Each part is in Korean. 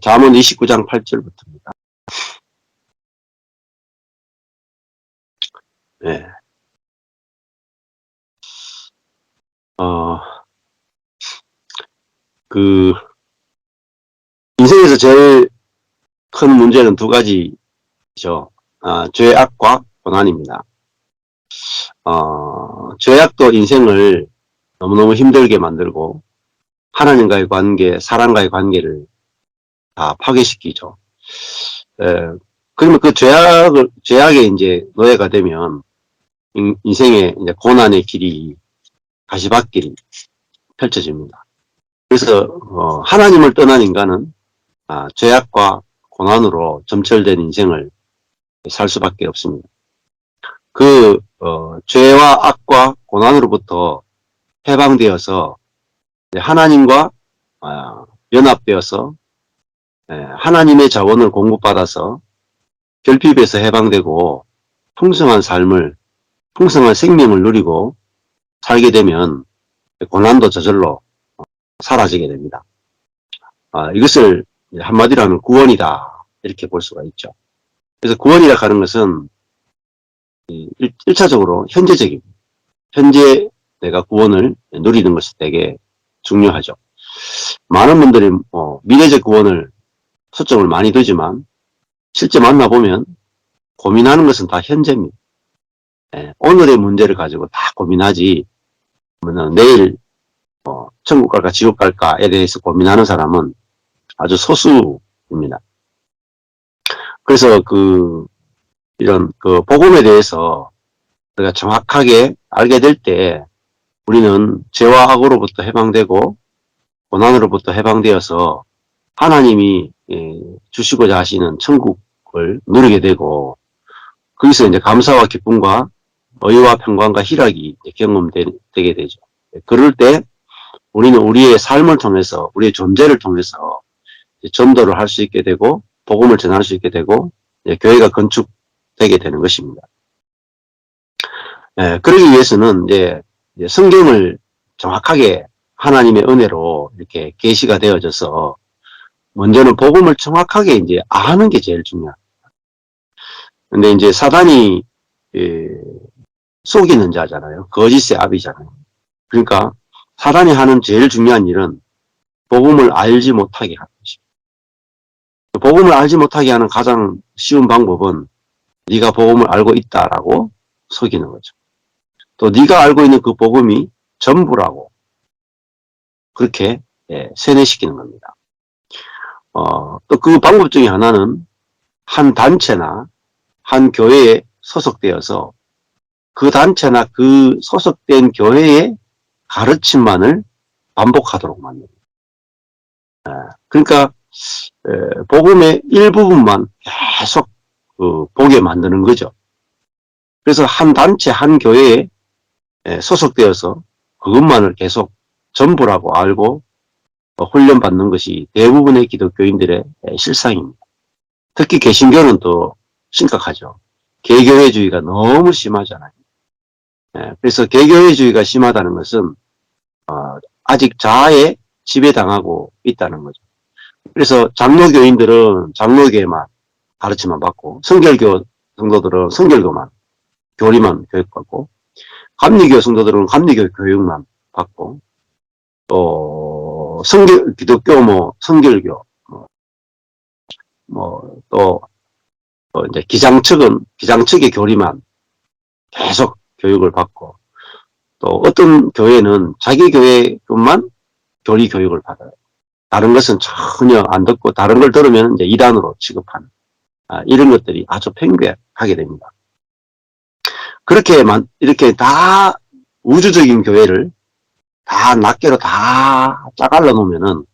잠언 29장 8절부터입니다. 네. 인생에서 제일 큰 문제는 두 가지죠. 죄악과 고난입니다. 죄악도 인생을 너무너무 힘들게 만들고, 하나님과의 관계, 사람과의 관계를 다 파괴시키죠. 그러면 그 죄악에 이제 노예가 되면, 인생의 이제 고난의 길이, 가시밭길이 펼쳐집니다. 그래서, 하나님을 떠난 인간은, 죄악과 고난으로 점철된 인생을 살 수밖에 없습니다. 죄와 악과 고난으로부터 해방되어서 하나님과 연합되어서 하나님의 자원을 공급받아서 결핍에서 해방되고 풍성한 생명을 누리고 살게 되면 고난도 저절로 사라지게 됩니다. 이것을 한마디로 하면 구원이다, 이렇게 볼 수가 있죠. 그래서 구원이라 하는 것은 1차적으로 현재적입니다. 현재 내가 구원을 누리는 것이 되게 중요하죠. 많은 분들이 미래적 구원을 초점을 많이 두지만 실제 만나보면 고민하는 것은 다 현재입니다. 오늘의 문제를 가지고 다 고민하지, 내일 천국 갈까 지옥 갈까에 대해서 고민하는 사람은 아주 소수입니다. 그래서 이런 복음에 대해서 우리가 정확하게 알게 될 때 우리는 죄와 악으로부터 해방되고 고난으로부터 해방되어서 하나님이 주시고자 하시는 천국을 누리게 되고, 거기서 이제 감사와 기쁨과 의와 평강과 희락이 경험되게 되죠. 그럴 때 우리는 우리의 삶을 통해서, 우리의 존재를 통해서 전도를 할 수 있게 되고 복음을 전할 수 있게 되고 교회가 건축되게 되는 것입니다. 그러기 위해서는 이제 성경을 정확하게 하나님의 은혜로 이렇게 계시가 되어져서 먼저는 복음을 정확하게 이제 아는 게 제일 중요합니다. 근데 이제 사단이 속이는 자잖아요. 거짓의 아비잖아요. 그러니까 사단이 하는 제일 중요한 일은 복음을 알지 못하게 하는 것입니다. 복음을 알지 못하게 하는 가장 쉬운 방법은 네가 복음을 알고 있다라고 속이는 거죠. 또 네가 알고 있는 그 복음이 전부라고 그렇게 세뇌시키는 겁니다. 또 그 방법 중에 하나는 한 단체나 한 교회에 소속되어서 그 단체나 그 소속된 교회의 가르침만을 반복하도록 만듭니다. 그러니까 복음의 일부분만 계속 보게 만드는 거죠. 그래서 한 단체, 한 교회에 소속되어서 그것만을 계속 전부라고 알고 훈련받는 것이 대부분의 기독교인들의 실상입니다. 특히 개신교는 또 심각하죠. 개교회주의가 너무 심하잖아요. 그래서 개교회주의가 심하다는 것은 아직 자아에 지배당하고 있다는 거죠. 그래서 장로교인들은 장로교회만 가르침만 받고, 성결교 성도들은 성결교만, 교리만 교육받고, 감리교 성도들은 감리교 교육만 받고, 또 기독교 성결교, 또 이제 기장측의 교리만 계속 교육을 받고, 또 어떤 교회는 자기 교회만 교리 교육을 받아요. 다른 것은 전혀 안 듣고 다른 걸 들으면 이제 이단으로 취급하는 이런 것들이 아주 팽배하게 됩니다. 이렇게 다 우주적인 교회를 다 낱개로 다 짜갈라 놓으면은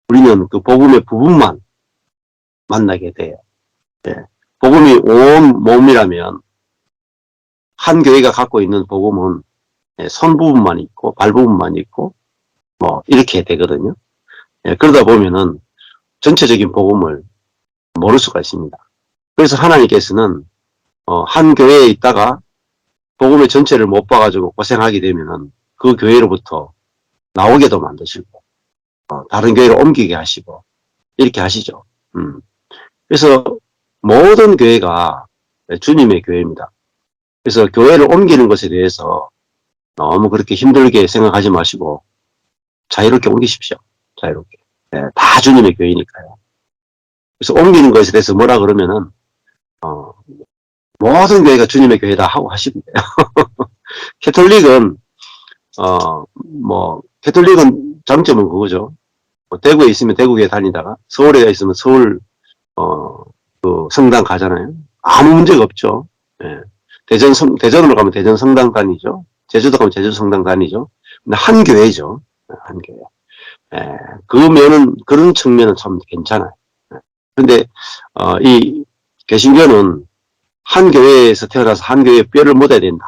우리는 그 복음의 부분만 만나게 돼요. 복음이 온 몸이라면 한 교회가 갖고 있는 복음은 손 부분만 있고 발 부분만 있고 이렇게 되거든요. 그러다 보면은 전체적인 복음을 모를 수가 있습니다. 그래서 하나님께서는 한 교회에 있다가 복음의 전체를 못 봐가지고 고생하게 되면은 그 교회로부터 나오게도 만드시고 다른 교회로 옮기게 하시고 이렇게 하시죠. 그래서 모든 교회가 주님의 교회입니다. 그래서 교회를 옮기는 것에 대해서 너무 그렇게 힘들게 생각하지 마시고 자유롭게 옮기십시오. 자유롭게. 네, 다 주님의 교회니까요. 그래서 옮기는 것에 대해서 뭐라 그러면은 모든 교회가 주님의 교회다 하고 하시면 돼요. 캐톨릭은 캐톨릭은 장점은 그거죠. 뭐 대구에 있으면 대구교회 다니다가 서울에 있으면 서울 그 성당 가잖아요. 아무 문제가 없죠. 예. 대전으로 가면 대전 성당 다니죠. 제주도 가면 제주 성당 다니죠. 근데 한 교회죠. 한 교회. 예. 그런 측면은 참 괜찮아요. 예. 근데 이 개신교는 한 교회에서 태어나서 한 교회에 뼈를 묻어야 된다.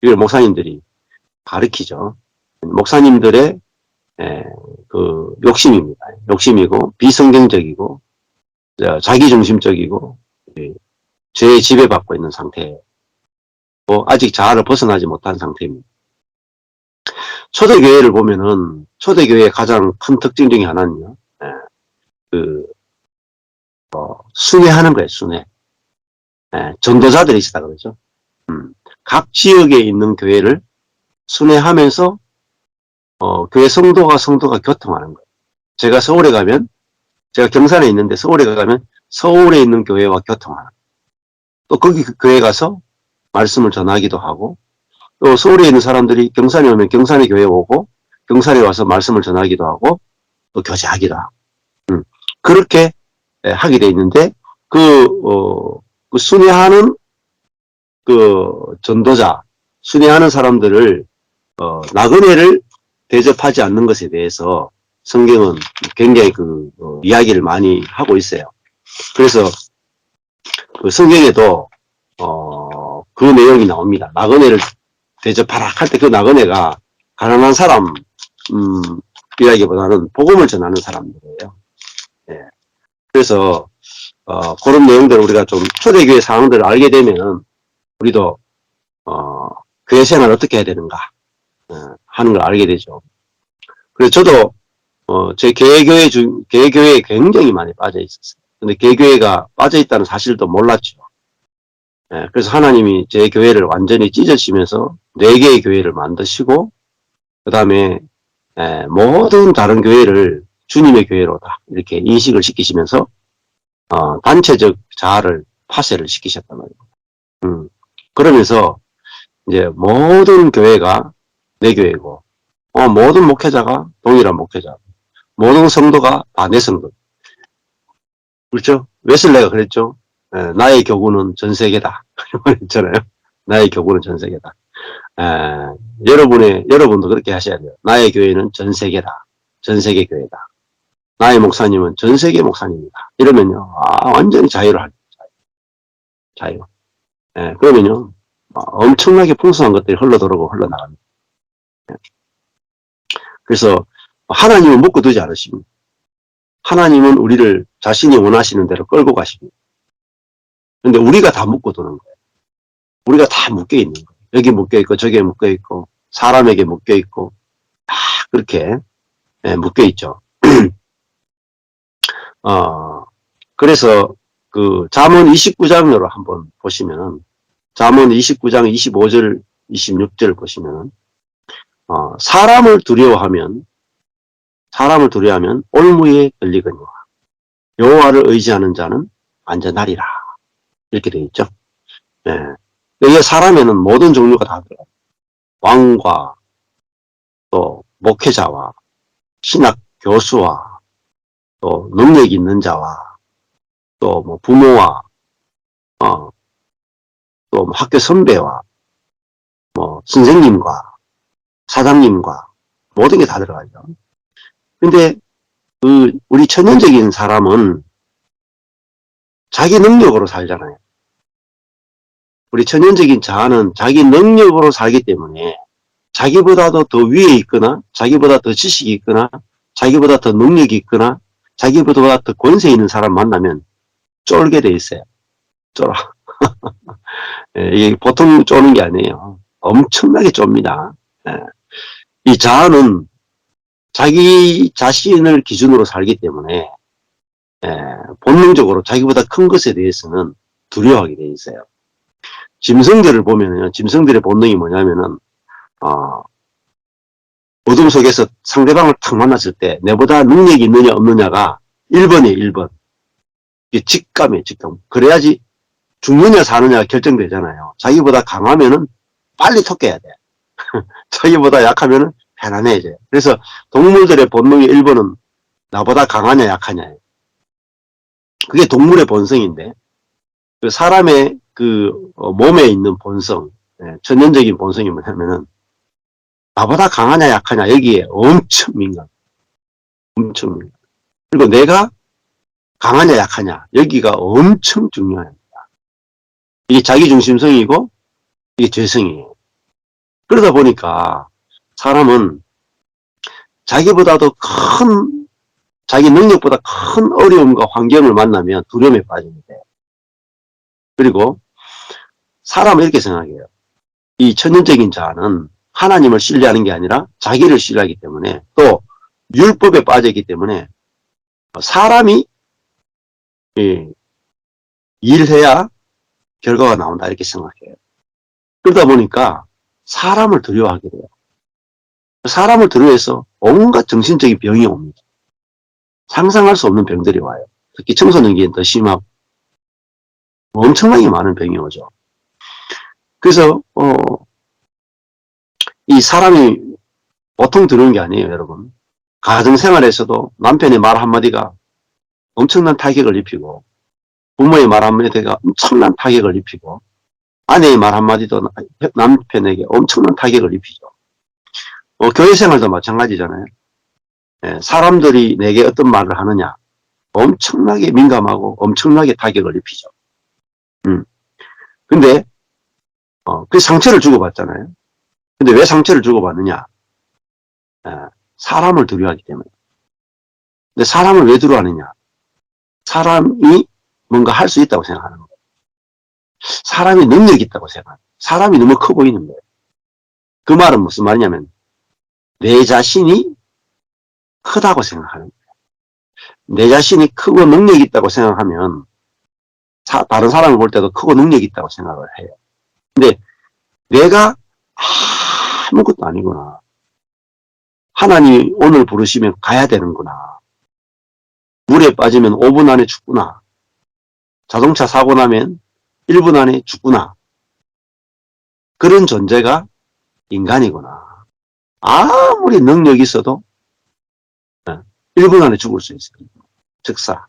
이걸 목사님들이 가르치죠. 목사님들의 그 욕심입니다. 욕심이고 비성경적이고 자기중심적이고 죄에 지배받고 있는 상태예요. 아직 자아를 벗어나지 못한 상태입니다. 초대교회를 보면은 초대교회의 가장 큰 특징 중에 하나는요. 순회하는 거예요. 순회. 전도자들이 있다 그러죠. 각 지역에 있는 교회를 순회하면서 교회 성도가 교통하는 거예요. 제가 서울에 가면 제가 경산에 있는데 서울에 가면 서울에 있는 교회와 교통하는 또 거기 그 교회 가서 말씀을 전하기도 하고 또 서울에 있는 사람들이 경산에 오면 경산에 교회 오고 경산에 와서 말씀을 전하기도 하고 또 교제하기도 하고 그렇게 하게 돼 있는데 그 순회하는 그 전도자 순회하는 사람들을 나그네를 대접하지 않는 것에 대해서 성경은 굉장히 이야기를 많이 하고 있어요. 그래서 그 성경에도 그 내용이 나옵니다. 나그네를 대접하라 할 때 그 나그네가 가난한 사람 이야기보다는 복음을 전하는 사람들이에요. 예. 그래서 그런 내용들을 우리가 좀 초대교회 상황들을 알게 되면 우리도 교회 생활을 어떻게 해야 되는가 하는 걸 알게 되죠. 그래서 저도 제 개교회에 굉장히 많이 빠져 있었어요. 근데 개교회가 빠져 있다는 사실도 몰랐죠. 예, 그래서 하나님이 제 교회를 완전히 찢어지면서 4개의 교회를 만드시고 그 다음에 모든 다른 교회를 주님의 교회로다 이렇게 인식을 시키시면서 단체적 자아를 파쇄를 시키셨단 말이에요. 그러면서 이제 모든 교회가 내 교회고 모든 목회자가 동일한 목회자 모든 성도가 다 내 성도 그렇죠? 웨슬레가 그랬죠. 나의 교구는 전 세계다. 그랬잖아요. 나의 교구는 전 세계다. 여러분도 그렇게 하셔야 돼요. 나의 교회는 전 세계다. 전 세계 교회다. 나의 목사님은 전 세계 목사님이다. 이러면요, 완전히 자유를 할 자유. 그러면요, 엄청나게 풍성한 것들이 흘러나갑니다. 그래서 하나님은 묶어두지 않으십니다. 하나님은 우리를 자신이 원하시는 대로 끌고 가십니다. 근데 우리가 다 묶어두는 거예요. 우리가 다 묶여있는 거예요. 여기 묶여있고 저기에 묶여있고 사람에게 묶여있고 다 그렇게 묶여있죠. 그래서 그 잠언 29장으로 한번 보시면은 잠언 29장 25절 26절 보시면은 사람을 두려워하면 올무에 걸리거니와 여호와를 의지하는 자는 안전하리라 이렇게 되어 있죠. 이 사람에는 모든 종류가 다 들어요. 왕과 또 목회자와 신학 교수와 또 능력 있는 자와 또 뭐 부모와 또 뭐 학교 선배와 뭐 선생님과 사장님과 모든 게 다 들어가죠. 근데 우리 천연적인 사람은 자기 능력으로 살잖아요. 우리 천연적인 자아는 자기 능력으로 살기 때문에 자기보다도 더 위에 있거나 자기보다 더 지식이 있거나 자기보다 더 능력이 있거나 자기보다 더 권세 있는 사람 만나면 쫄게 돼 있어요. 쫄아. 이게 보통 쪼는 게 아니에요. 엄청나게 좁니다. 이 자아는 자기 자신을 기준으로 살기 때문에 본능적으로 자기보다 큰 것에 대해서는 두려워하게 돼 있어요. 짐승들을 보면요, 짐승들의 본능이 뭐냐면은 어둠 속에서 상대방을 탁 만났을 때 내보다 능력이 있느냐 없느냐가 1번이에요, 1번. 이게 직감이에요, 직감. 그래야지 죽느냐 사느냐가 결정되잖아요. 자기보다 강하면은 빨리 토끼해야 돼. 자기보다 약하면은 편안해져요. 그래서 동물들의 본능의 1번은 나보다 강하냐 약하냐예요. 그게 동물의 본성인데, 그 사람의 그 몸에 있는 본성, 천연적인 본성이 뭐냐면은 나보다 강하냐 약하냐 여기에 엄청 민감. 엄청 민감. 그리고 내가 강하냐 약하냐 여기가 엄청 중요합니다. 이게 자기중심성이고 이게 죄성이에요. 그러다 보니까 사람은 자기보다도 큰, 자기 능력보다 큰 어려움과 환경을 만나면 두려움에 빠지게 돼요. 그리고 사람은 이렇게 생각해요. 이 천연적인 자는 하나님을 신뢰하는 게 아니라 자기를 신뢰하기 때문에, 또 율법에 빠져있기 때문에 사람이 일해야 결과가 나온다 이렇게 생각해요. 그러다 보니까 사람을 두려워하게 돼요. 사람을 두려워해서 온갖 정신적인 병이 옵니다. 상상할 수 없는 병들이 와요. 특히 청소년기엔 더 심하고 엄청나게 많은 병이 오죠. 그래서 이 사람이 보통 들어오는 게 아니에요, 여러분. 가정생활에서도 남편의 말 한마디가 엄청난 타격을 입히고, 부모의 말 한마디가 엄청난 타격을 입히고, 아내의 말 한마디도 남편에게 엄청난 타격을 입히죠. 교회 생활도 마찬가지잖아요. 사람들이 내게 어떤 말을 하느냐, 엄청나게 민감하고 엄청나게 타격을 입히죠. 근데 그 상처를 주고받잖아요. 근데 왜 상처를 주고받느냐? 사람을 두려워하기 때문에. 근데 사람을 왜 두려워하느냐? 사람이 뭔가 할 수 있다고 생각하는 거예요. 사람이 능력이 있다고 생각하는 거예요. 사람이 너무 커 보이는 거예요. 그 말은 무슨 말이냐면 내 자신이 크다고 생각하는 거예요. 내 자신이 크고 능력이 있다고 생각하면 다른 사람을 볼 때도 크고 능력이 있다고 생각을 해요. 근데 내가 아무것도 아니구나. 하나님이 오늘 부르시면 가야 되는구나. 물에 빠지면 5분 안에 죽구나. 자동차 사고 나면 1분 안에 죽구나. 그런 존재가 인간이구나. 아무리 능력이 있어도 1분 안에 죽을 수 있어요. 즉사.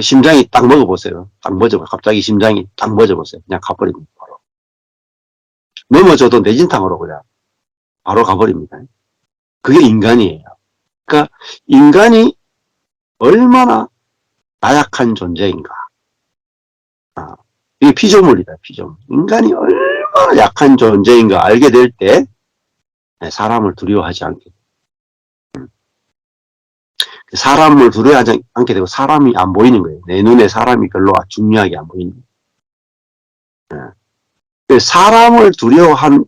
심장이 딱 먹어보세요. 딱 멎어보세요. 갑자기 심장이 딱 멎어보세요. 그냥 가버립니다. 바로. 넘어져도 내진탕으로 그냥 바로 가버립니다. 그게 인간이에요. 그러니까 인간이 얼마나 나약한 존재인가. 이게 피조물이다. 피조물. 인간이 얼마나 약한 존재인가 알게 될 때 사람을 두려워하지 않게 돼요. 사람을 두려워하지 않게 되고 사람이 안 보이는 거예요. 내 눈에 사람이 별로 중요하게 안 보이는 거예요. 사람을 두려워하는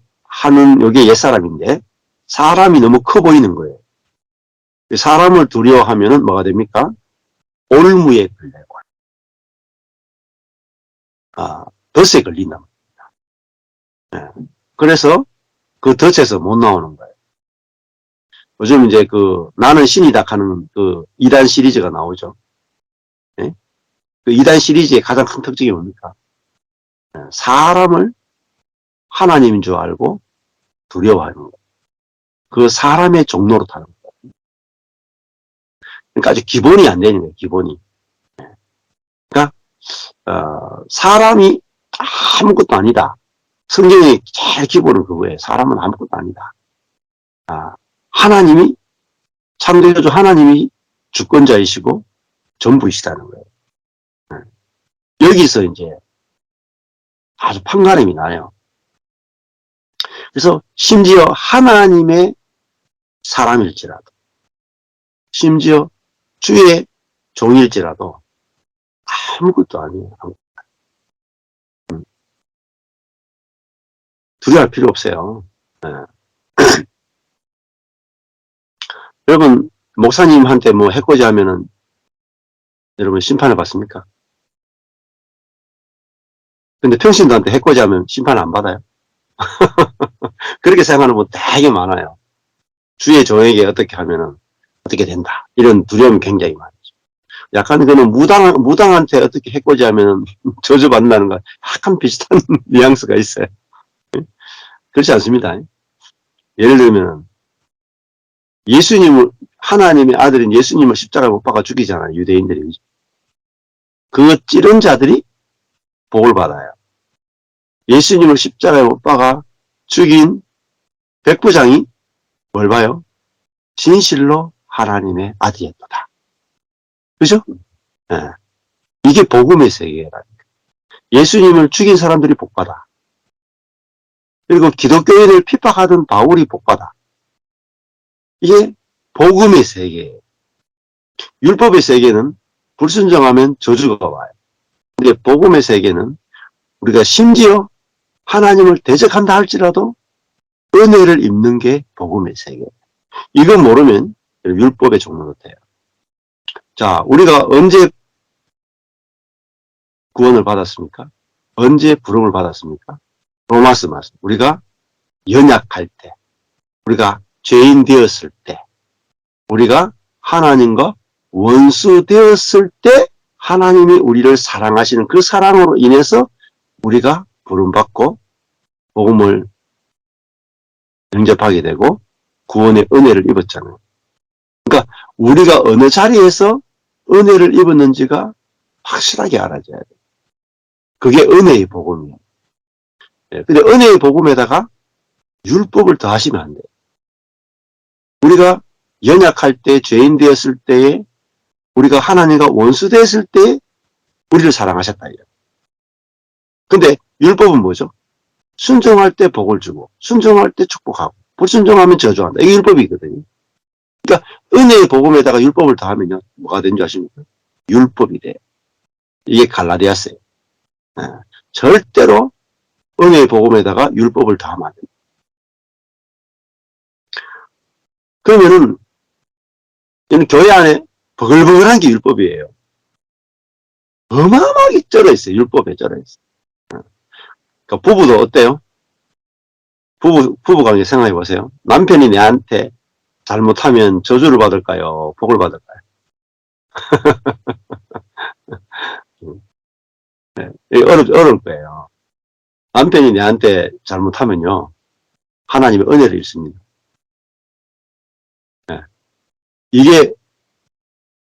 이게 옛사람인데 사람이 너무 커 보이는 거예요. 사람을 두려워하면은 뭐가 됩니까? 올무에 걸리고 덫에 걸린단 말입니다. 그래서 그 덫에서 못 나오는 거예요. 요즘 이제 나는 신이다 하는 2단 시리즈가 나오죠. 그 2단 시리즈의 가장 큰 특징이 뭡니까? 사람을 하나님인 줄 알고 두려워하는 거예요. 그 사람의 종로로 타는 거예요. 그러니까 아주 기본이 안 되는 거예요, 기본이. 그러니까, 사람이 아무것도 아니다. 성경의 제일 기본은 그거예요. 사람은 아무것도 아니다. 하나님이, 창조주 하나님이 주권자이시고 전부이시다는 거예요. 여기서 이제 아주 판가름이 나요. 그래서 심지어 하나님의 사람일지라도, 심지어 주의 종일지라도 아무것도 아니에요. 두려워할 필요 없어요. 여러분, 목사님한테 뭐 해코지 하면은 여러분 심판을 받습니까? 근데 평신도한테 해코지하면 심판 안 받아요. 그렇게 생각하는 분 되게 많아요. 주의 종에게 어떻게 하면은 어떻게 된다. 이런 두려움이 굉장히 많죠. 약간 그는 무당한테 어떻게 해코지하면 저주받는다는 거 약간 비슷한 뉘앙스가 있어요. 그렇지 않습니다. 예를 들면 하나님의 아들인 예수님을 십자가에 못 박아 죽이잖아요. 유대인들이. 그 찌른 자들이 복을 받아요. 예수님을 십자가에 못 박아 죽인 백부장이 뭘 봐요? 진실로 하나님의 아들이었다. 그죠? 네. 이게 복음의 세계라니까. 예수님을 죽인 사람들이 복받아. 그리고 기독교인을 핍박하던 바울이 복받아. 이게 복음의 세계예요. 율법의 세계는 불순종하면 저주가 와요. 근데 복음의 세계는 우리가 심지어 하나님을 대적한다 할지라도 은혜를 입는 게 복음의 세계. 이거 모르면 율법의 종로가 돼요. 자, 우리가 언제 구원을 받았습니까? 언제 부름을 받았습니까? 로마서 말씀. 우리가 연약할 때, 우리가 죄인 되었을 때, 우리가 하나님과 원수 되었을 때 하나님이 우리를 사랑하시는 그 사랑으로 인해서 우리가 부름받고 복음을 영접하게 되고 구원의 은혜를 입었잖아요. 그러니까 우리가 어느 자리에서 은혜를 입었는지가 확실하게 알아져야 돼요. 그게 은혜의 복음이에요. 근데 은혜의 복음에다가 율법을 더하시면 안 돼요. 우리가 연약할 때, 죄인 되었을 때에, 우리가 하나님과 원수 되었을 때에 우리를 사랑하셨다. 근데 율법은 뭐죠? 순종할 때 복을 주고, 순종할 때 축복하고, 불순종하면 저주한다. 이게 율법이거든요. 그러니까 은혜의 복음에다가 율법을 더하면요, 뭐가 된 줄 아십니까? 율법이 돼요. 이게 갈라디아서예요. 절대로 은혜의 복음에다가 율법을 더하면 안 됩니다. 그러면은 교회 안에 버글버글한 게 율법이에요. 어마어마하게 쩔어있어요. 율법에 쩔어있어요. 그러니까 부부도 어때요? 부부관계 생각해 보세요. 남편이 내한테 잘못하면 저주를 받을까요? 복을 받을까요? 네, 어려울 거예요. 남편이 내한테 잘못하면요, 하나님의 은혜를 입습니다. 네. 이게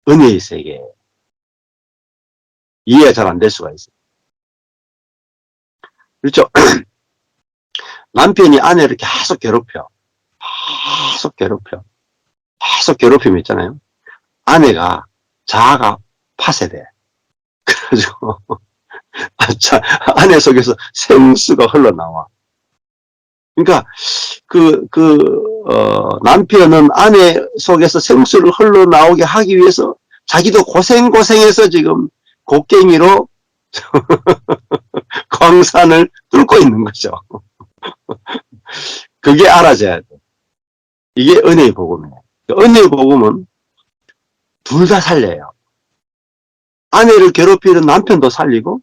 은혜의 세계예요. 이해가 잘 안 될 수가 있어요. 그렇죠? 남편이 아내를 계속 괴롭혀. 계속 괴롭히면 있잖아요. 아내가, 자아가 파쇄돼. 그래가지고, 아내 속에서 생수가 흘러나와. 그러니까, 남편은 아내 속에서 생수를 흘러나오게 하기 위해서 자기도 고생해서 지금 곡괭이로 광산을 뚫고 있는 거죠. 그게 알아져야 돼. 이게 은혜의 복음이에요. 은혜의 복음은 둘 다 살려요. 아내를 괴롭히는 남편도 살리고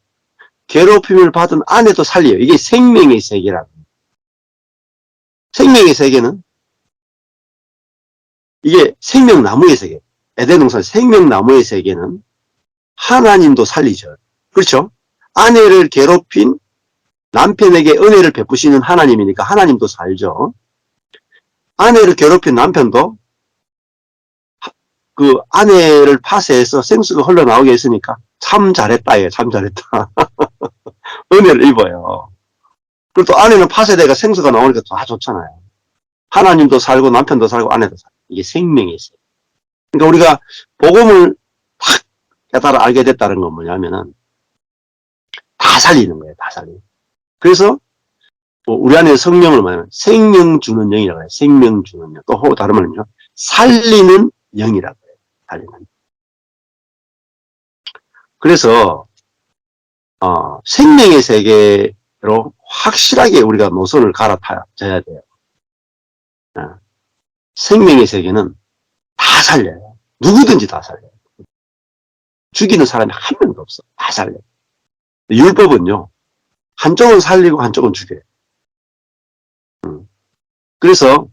괴롭힘을 받은 아내도 살려요. 이게 생명의 세계라고. 생명의 세계는 이게 생명나무의 세계. 에덴동산 생명나무의 세계는 하나님도 살리죠. 그렇죠? 아내를 괴롭힌 남편에게 은혜를 베푸시는 하나님이니까 하나님도 살죠. 아내를 괴롭힌 남편도 그 아내를 파쇄해서 생수가 흘러나오게 했으니까 참 잘했다. 참 잘했다. 은혜를 입어요. 그리고 또 아내는 파쇄되가 생수가 나오니까 다 좋잖아요. 하나님도 살고 남편도 살고 아내도 살고. 이게 생명이 있어요. 그러니까 우리가 복음을 확 깨달아 알게 됐다는 건 뭐냐면은 다 살리는 거예요. 다 살리는. 그래서 우리 안에 성령을 말하면 생명 주는 영이라고 해요. 생명 주는 영. 또 다른 말은요. 살리는 영이라고 해요. 살리는 영. 그래서 생명의 세계로 확실하게 우리가 노선을 갈아타야 돼요. 생명의 세계는 다 살려요. 누구든지 다 살려요. 죽이는 사람이 한 명도 없어. 다 살려. 율법은요, 한쪽은 살리고 한쪽은 죽여요. 그래서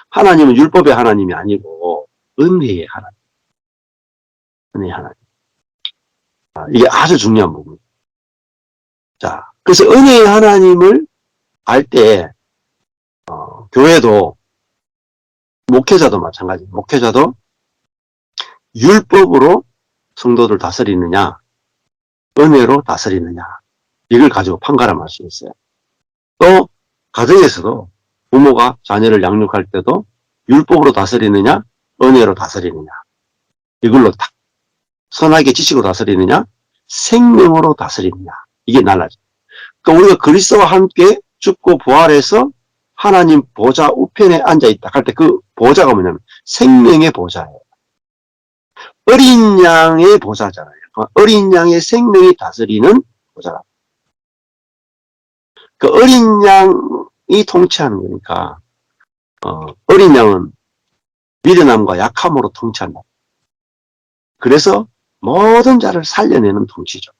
하나님은 율법의 하나님이 아니고 은혜의 하나님. 은혜의 하나님. 이게 아주 중요한 부분입니다. 자, 그래서 은혜의 하나님을 알 때, 교회도, 목회자도 마찬가지. 목회자도 율법으로 성도들 다스리느냐, 은혜로 다스리느냐, 이걸 가지고 판가름할 수 있어요. 또, 가정에서도 부모가 자녀를 양육할 때도 율법으로 다스리느냐, 은혜로 다스리느냐, 이걸로 딱 선하게 지식으로 다스리느냐, 생명으로 다스리느냐, 이게 달라져. 그러니까 우리가 그리스도와 함께 죽고 부활해서 하나님 보좌 우편에 앉아있다 할 때 그 보좌가 뭐냐면 생명의 보좌예요. 어린 양의 보좌잖아요. 어린 양의 생명이 다스리는 보좌라. 그 어린 양이 통치하는 거니까 어린 양은 미련함과 약함으로 통치한다. 그래서 모든 자를 살려내는 통치죠.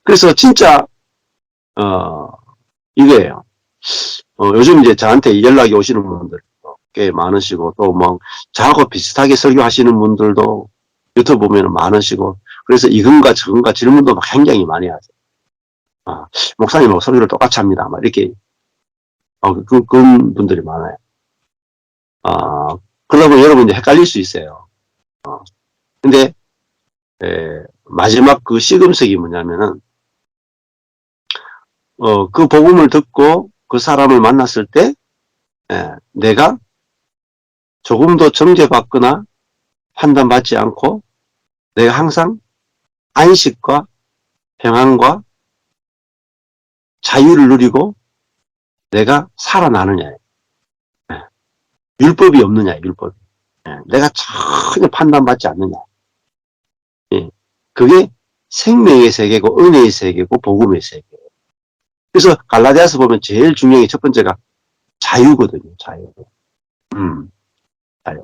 그래서 진짜 이거예요. 요즘 이제 저한테 연락이 오시는 분들 꽤 많으시고, 또 뭐 저하고 비슷하게 설교하시는 분들도 유튜브 보면 많으시고, 그래서 이건가 저건가 질문도 막 굉장히 많이 하세요. 목사님하고 설교를 똑같이 합니다. 막 이렇게 그런 분들이 많아요. 그러면 여러분 이제 헷갈릴 수 있어요. 근데 마지막 그 시금석이 뭐냐면은 그 복음을 듣고 그 사람을 만났을 때 내가 조금도 정죄받거나 판단받지 않고 내가 항상 안식과 평안과 자유를 누리고 내가 살아나느냐. 율법이 없느냐, 율법이. 내가 전혀 판단받지 않느냐. 그게 생명의 세계고 은혜의 세계고 복음의 세계예요. 그래서 갈라디아서 보면 제일 중요한 게 첫 번째가 자유거든요. 자유. 자유.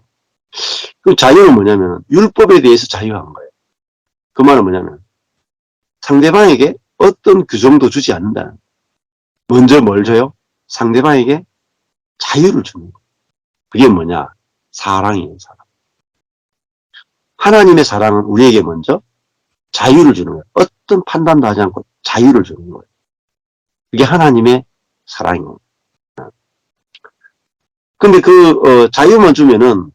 그 자유는 뭐냐면 율법에 대해서 자유한 거예요. 그 말은 뭐냐면 상대방에게 어떤 규정도 주지 않는다는 거예요. 먼저 뭘 줘요? 상대방에게 자유를 주는 거예요. 그게 뭐냐? 사랑이에요. 사랑. 하나님의 사랑은 우리에게 먼저 자유를 주는 거예요. 어떤 판단도 하지 않고 자유를 주는 거예요. 그게 하나님의 사랑이에요. 근데 자유만 주면은,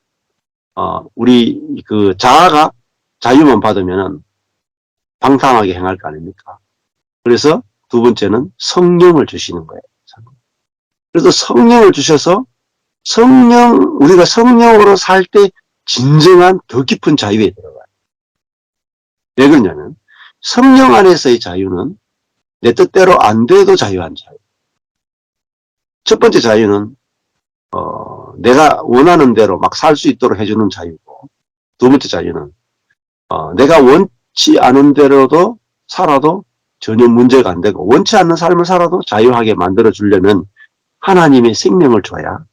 우리 자아가 자유만 받으면은 방탕하게 행할 거 아닙니까? 그래서 두 번째는 성령을 주시는 거예요. 그래서 성령을 주셔서 우리가 성령으로 살 때 진정한 더 깊은 자유에 들어가요. 왜 그러냐면, 성령 안에서의 자유는 내 뜻대로 안 돼도 자유한 자유. 첫 번째 자유는, 내가 원하는 대로 막 살 수 있도록 해주는 자유고, 두 번째 자유는, 내가 원치 않은 대로도 살아도 전혀 문제가 안 되고, 원치 않는 삶을 살아도 자유하게 만들어 주려면 하나님의 생명을 줘야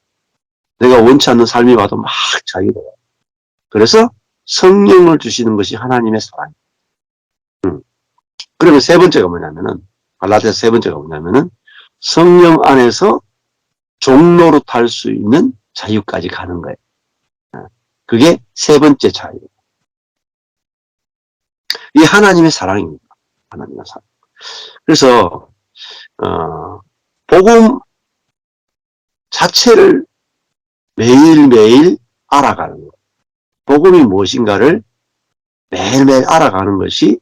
내가 원치 않는 삶이 와도 막 자유로워요. 그래서 성령을 주시는 것이 하나님의 사랑이에요. 그러면 세 번째가 뭐냐면은, 갈라디아서 세 번째가 뭐냐면은, 성령 안에서 종로로 탈 수 있는 자유까지 가는 거예요. 그게 세 번째 자유. 이게 하나님의 사랑입니다. 하나님의 사랑. 그래서, 복음 자체를 매일매일 알아가는 거예요. 복음이 무엇인가를 매일매일 알아가는 것이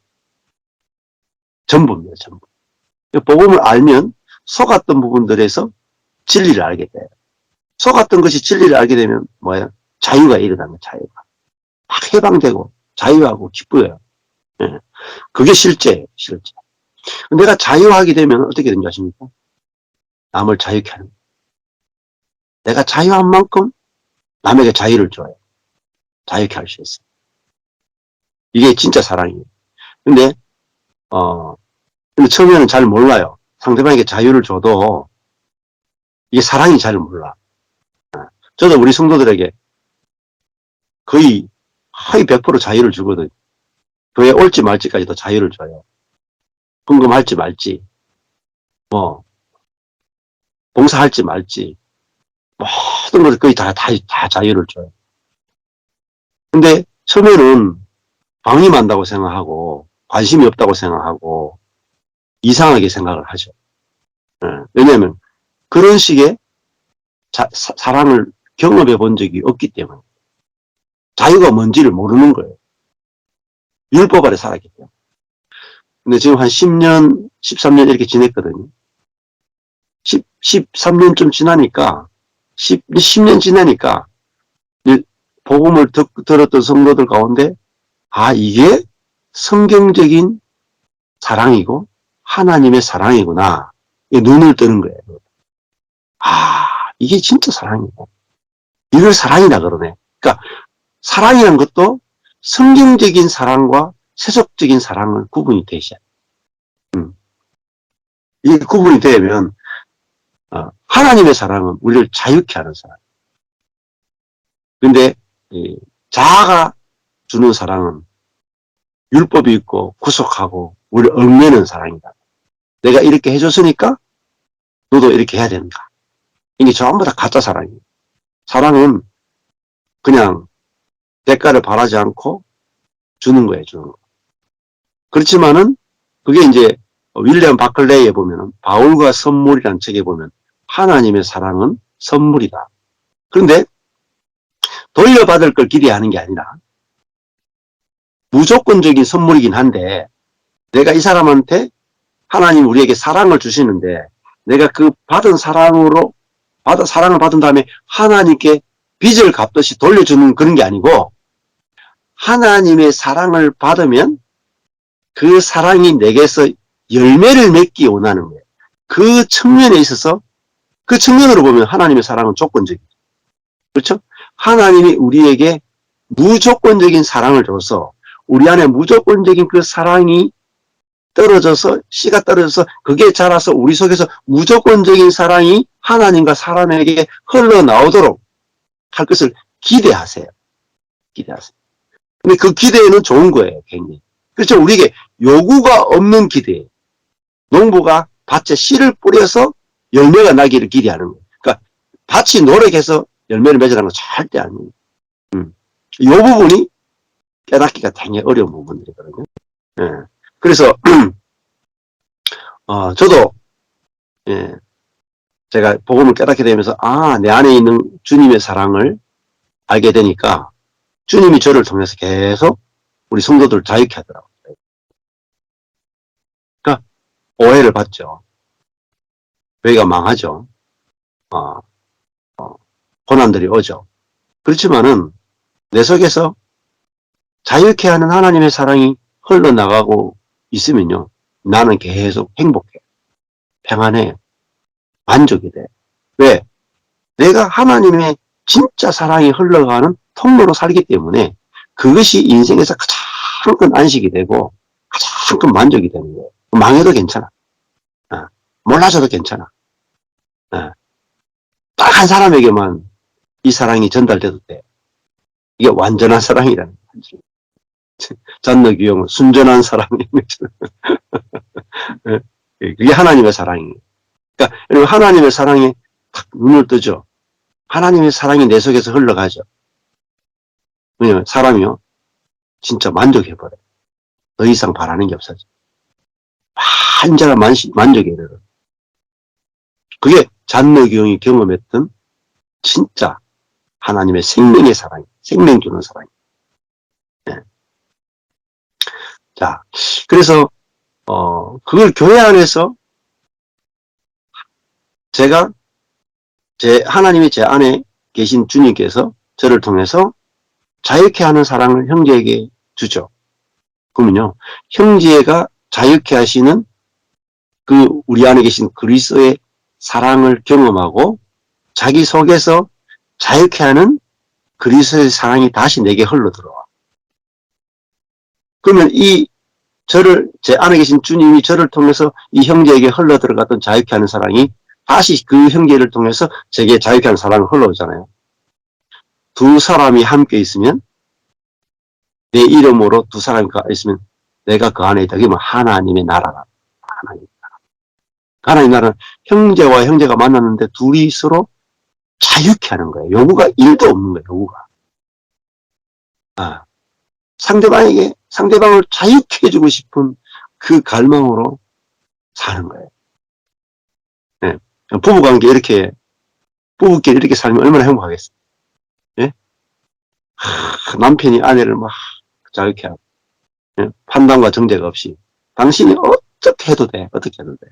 전부입니다. 전부. 복음을 알면 속았던 부분들에서 진리를 알게 돼요. 속았던 것이 진리를 알게 되면 뭐예요? 자유가 일어나는 자유가. 막 해방되고 자유하고 기뻐요. 그게 실제예요. 실제. 내가 자유하게 되면 어떻게 되는지 아십니까? 남을 자유케 하는 거예요. 내가 자유한 만큼 남에게 자유를 줘요. 자유케 할 수 있어요. 이게 진짜 사랑이에요. 근데 처음에는 잘 몰라요. 상대방에게 자유를 줘도 이게 사랑이 잘 몰라. 저도 우리 성도들에게 거의 100% 자유를 주거든요. 교회 올지 말지까지도 자유를 줘요. 헌금할지 말지, 뭐 봉사할지 말지, 모든 것을 거의 다 자유를 줘요. 근데 처음에는 방임한다고 생각하고 관심이 없다고 생각하고 이상하게 생각을 하죠. 왜냐하면 그런 식의 사랑을 경험해 본 적이 없기 때문에 자유가 뭔지를 모르는 거예요. 율법 아래 살았기 때문에. 근데 지금 한 10년, 13년 이렇게 지냈거든요. 13년쯤 지나니까 10년 지나니까 복음을 들었던 성도들 가운데 이게 성경적인 사랑이고 하나님의 사랑이구나. 눈을 뜨는 거예요. 이게 진짜 사랑이고 이걸 사랑이라 그러네. 그러니까 사랑이란 것도 성경적인 사랑과 세속적인 사랑을 구분이 되셔야 돼요. 이게 구분이 되면 하나님의 사랑은 우리를 자유케 하는 사랑. 근데 자아가 주는 사랑은 율법이 있고 구속하고 우리를 얽매는 사랑이다. 내가 이렇게 해줬으니까 너도 이렇게 해야 된다. 이게 전부 다 가짜 사랑이에요. 사랑은 그냥 대가를 바라지 않고 주는 거예요, 주는 거. 그렇지만은 그게 이제 윌리엄 바클레이에 보면은 바울과 선물이라는 책에 보면 하나님의 사랑은 선물이다. 그런데 돌려받을 걸 기대하는 게 아니라 무조건적인 선물이긴 한데 내가 이 사람한테 하나님 우리에게 사랑을 주시는데 내가 그 받은 사랑을 받은 다음에 하나님께 빚을 갚듯이 돌려주는 그런 게 아니고 하나님의 사랑을 받으면 그 사랑이 내게서 열매를 맺기 원하는 거예요. 그 측면에 있어서 그 측면으로 보면 하나님의 사랑은 조건적이죠. 그렇죠? 하나님이 우리에게 무조건적인 사랑을 줘서 우리 안에 무조건적인 그 사랑이 떨어져서 씨가 떨어져서 그게 자라서 우리 속에서 무조건적인 사랑이 하나님과 사람에게 흘러나오도록 할 것을 기대하세요. 기대하세요. 근데 그 기대는 좋은 거예요, 굉장히. 그렇죠? 우리에게 요구가 없는 기대예요. 농부가 밭에 씨를 뿌려서 열매가 나기를 기대하는 거예요. 그러니까 밭이 노력해서 열매를 맺으라는 건 절대 아니에요. 이 부분이 깨닫기가 굉장히 어려운 부분들이거든요. 예. 그래서 저도 제가 복음을 깨닫게 되면서 내 안에 있는 주님의 사랑을 알게 되니까 주님이 저를 통해서 계속 우리 성도들을 자유케 하더라고요. 그러니까 오해를 받죠. 교회가 망하죠. 고난들이 오죠. 그렇지만은 내 속에서 자유케 하는 하나님의 사랑이 흘러나가고 있으면요. 나는 계속 행복해. 평안해. 만족이 돼. 왜? 내가 하나님의 진짜 사랑이 흘러가는 통로로 살기 때문에 그것이 인생에서 가장 큰 안식이 되고 가장 큰 만족이 되는 거예요. 망해도 괜찮아. 몰라줘도 괜찮아. 딱 한 사람에게만 이 사랑이 전달돼도 돼. 이게 완전한 사랑이라는 거지. 잔느 귀여운 순전한 사랑이. 그게 하나님의 사랑이에요. 그러니까 여러분 하나님의 사랑에 탁 눈을 뜨죠. 하나님의 사랑이 내 속에서 흘러가죠. 왜냐면 사람이요 진짜 만족해버려요. 더 이상 바라는 게 없어져. 완전한 만족에 이르러. 그게 잔느 귀용이 경험했던 진짜 하나님의 생명의 사랑, 생명 주는 사랑. 네. 자, 그래서 그걸 교회 안에서 하나님이 제 안에 계신 주님께서 저를 통해서 자유케 하는 사랑을 형제에게 주죠. 그러면요, 형제가 자유케 하시는 그 우리 안에 계신 그리스도의 사랑을 경험하고 자기 속에서 자유케 하는 그리스도의 사랑이 다시 내게 흘러 들어와. 그러면 제 안에 계신 주님이 저를 통해서 이 형제에게 흘러 들어갔던 자유케 하는 사랑이 다시 그 형제를 통해서 제게 자유케 하는 사랑을 흘러오잖아요. 두 사람이 함께 있으면 내 이름으로 두 사람이 있으면 내가 그 안에 있다. 그러면 하나님의 나라가. 하나님 나라. 하나님 나라는 형제와 형제가 만났는데 둘이 서로 자유케 하는 거예요. 요구가 1도 없는 거예요. 요구가. 상대방을 자유케 해주고 싶은 그 갈망으로 사는 거예요. 네. 부부관계 부부끼리 이렇게 살면 얼마나 행복하겠어요. 예? 남편이 아내를 막 자유케 하고, 예? 판단과 정죄가 없이, 당신이 어떻게 해도 돼. 어떻게 해도 돼.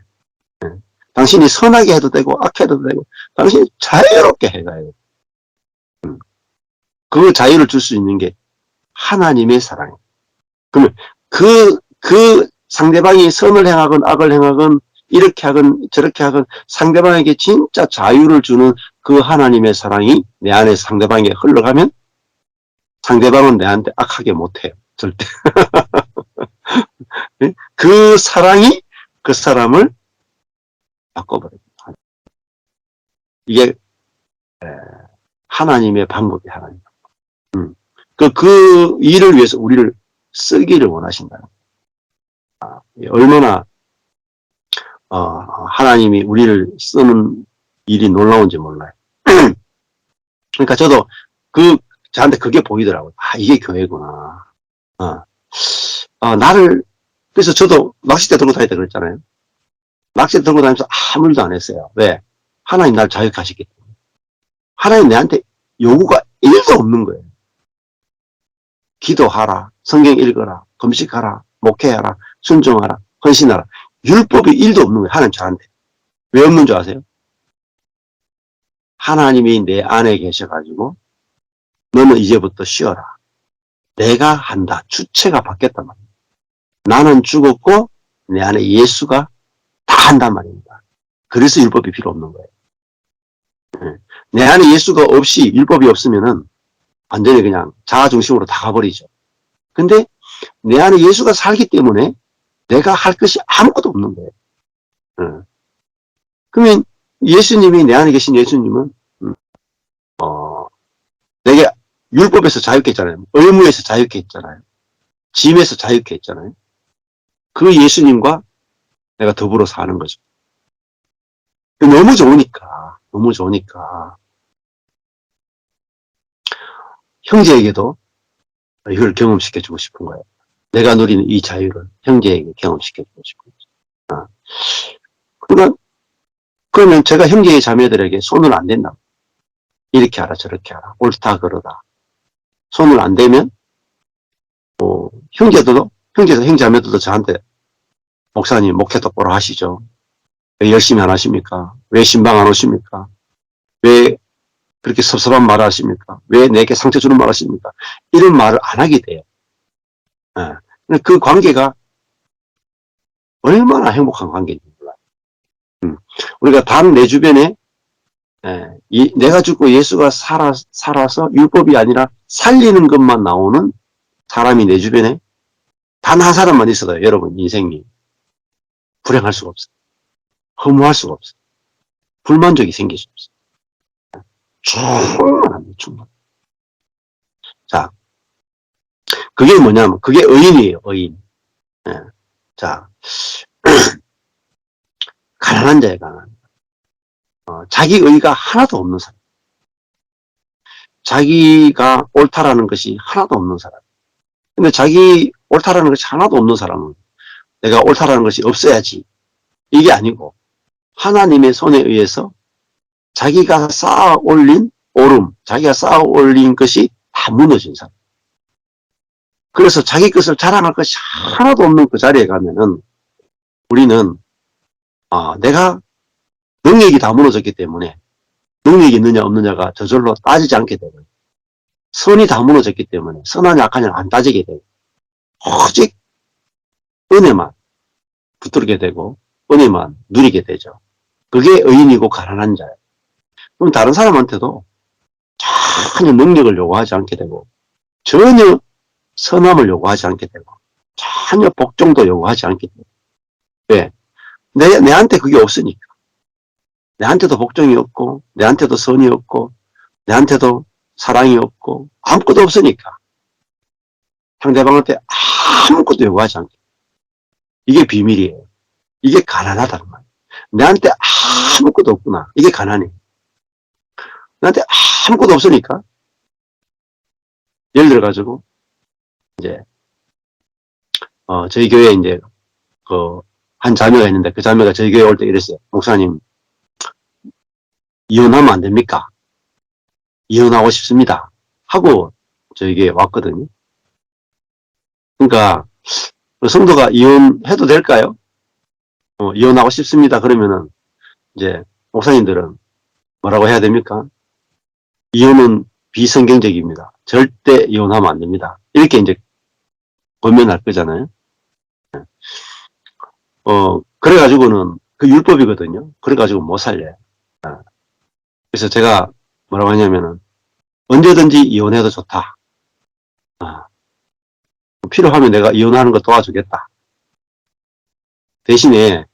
예? 당신이 선하게 해도 되고, 악하게 해도 되고, 당신이 자유롭게 해가요. 그 자유를 줄 수 있는 게 하나님의 사랑이에요. 그러면 그 상대방이 선을 행하건 악을 행하건 이렇게 하건 저렇게 하건 상대방에게 진짜 자유를 주는 그 하나님의 사랑이 내 안에 상대방에게 흘러가면 상대방은 내한테 악하게 못해요. 절대. 그 사랑이 그 사람을 바꿔버립니다. 이게 하나님의 방법이 하나님. 그 일을 위해서 우리를 쓰기를 원하신다. 얼마나 하나님이 우리를 쓰는 일이 놀라운지 몰라요. 그러니까 저도 저한테 그게 보이더라고요. 이게 교회구나. 그래서 저도 낚싯대 들고 다니다 그랬잖아요. 낚싯대 들고 다니면서 아무 일도 안 했어요. 왜? 하나님 날 자유케 하셨기 때문에. 하나님 내한테 요구가 1도 없는 거예요. 기도하라, 성경 읽어라, 금식하라, 목회하라, 순종하라, 헌신하라. 율법이 1도 없는 거예요. 하나님 저한테. 왜 없는 줄 아세요? 하나님이 내 안에 계셔가지고 너는 이제부터 쉬어라. 내가 한다. 주체가 바뀌었단 말이에요. 나는 죽었고 내 안에 예수가 다 한단 말입니다. 그래서 율법이 필요 없는 거예요. 내 안에 예수가 없이 율법이 없으면은 완전히 그냥 자아중심으로 다 가버리죠. 근데 내 안에 예수가 살기 때문에 내가 할 것이 아무것도 없는 거예요. 그러면 예수님이 내 안에 계신 예수님은 내게 율법에서 자유케 했잖아요. 의무에서 자유케 했잖아요. 짐에서 자유케 했잖아요. 그 예수님과 내가 더불어 사는 거죠. 너무 좋으니까 형제에게도 이걸 경험시켜주고 싶은 거예요. 내가 누리는 이 자유를 형제에게 경험시켜주고 싶은 거죠. 그러면 제가 형제의 자매들에게 손을 안 댄다. 이렇게 하라 저렇게 하라. 옳다 그러다. 손을 안 대면 형제자매들도 저한테 목사님 목회 똑바로 하시죠. 왜 열심히 안 하십니까? 왜 신방 안 오십니까? 왜 그렇게 섭섭한 말을 하십니까? 왜 내게 상처 주는 말 하십니까? 이런 말을 안 하게 돼요. 그 관계가 얼마나 행복한 관계인지 몰라요. 우리가 단 내 주변에 내가 죽고 예수가 살아서 율법이 아니라 살리는 것만 나오는 사람이 내 주변에 단 한 사람만 있어도 여러분 인생이 불행할 수가 없어요. 허무할 수가 없어요. 불만족이 생길 수 없어요. 충분합니다. 충분. 자, 그게 뭐냐면 그게 의인이에요. 의인. 자, 가난한 자에 가난. 자기 의가 하나도 없는 사람. 자기가 옳다라는 것이 하나도 없는 사람. 근데 자기 옳다라는 것이 하나도 없는 사람은 내가 옳다라는 것이 없어야지. 이게 아니고 하나님의 손에 의해서 자기가 쌓아 올린 오름, 자기가 쌓아 올린 것이 다 무너진 사람. 그래서 자기 것을 자랑할 것이 하나도 없는 그 자리에 가면은 우리는 내가 능력이 다 무너졌기 때문에 능력이 있느냐 없느냐가 저절로 따지지 않게 되고 선이 다 무너졌기 때문에 선하냐 악하냐 안 따지게 되고 오직 은혜만 붙들게 되고 은혜만 누리게 되죠. 그게 의인이고 가난한 자예요. 그럼 다른 사람한테도 전혀 능력을 요구하지 않게 되고 전혀 선함을 요구하지 않게 되고 전혀 복종도 요구하지 않게 되고 왜? 내한테 그게 없으니까. 내한테도 복종이 없고 내한테도 선이 없고 내한테도 사랑이 없고 아무것도 없으니까 상대방한테 아무것도 요구하지 않게. 이게 비밀이에요. 이게 가난하다는 말이에요. 내한테 아무것도 없구나. 이게 가난이에요. 나한테 아무것도 없으니까 예를 들어가지고 이제 저희 교회에 이제 한 자매가 있는데 그 자매가 저희 교회에 올 때 이랬어요. 목사님 이혼하면 안 됩니까? 이혼하고 싶습니다. 하고 저희 교회에 왔거든요. 그러니까 성도가 이혼해도 될까요? 이혼하고 싶습니다. 그러면은 이제 목사님들은 뭐라고 해야 됩니까? 이혼은 비성경적입니다. 절대 이혼하면 안 됩니다. 이렇게 이제 권면할 거잖아요. 그래가지고는 그 율법이거든요. 그래가지고 못 살려요. 그래서 제가 뭐라고 하냐면은 언제든지 이혼해도 좋다. 필요하면 내가 이혼하는 거 도와주겠다. 대신에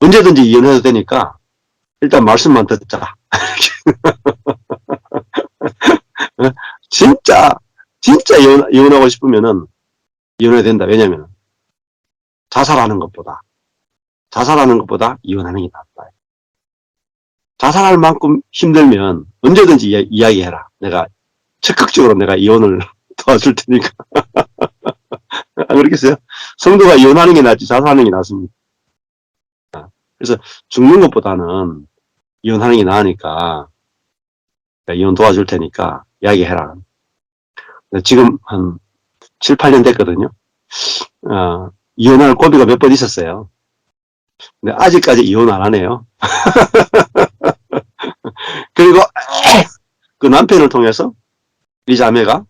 언제든지 이혼해도 되니까 일단 말씀만 듣자. 진짜 이혼하고 싶으면은 이혼해야 된다. 왜냐면 자살하는 것보다 이혼하는 게 낫다. 자살할 만큼 힘들면 언제든지 이야기해라. 내가 적극적으로 내가 이혼을 도와줄 테니까. 안 그렇겠어요? 성도가 이혼하는 게 낫지 자살하는 게 낫습니다. 그래서 죽는 것보다는 이혼하는 게 나으니까 이혼 도와줄 테니까 이야기해라. 지금 한 7, 8년 됐거든요. 이혼할 고비가 몇 번 있었어요. 근데 아직까지 이혼 안 하네요. 그리고 그 남편을 통해서 이 자매가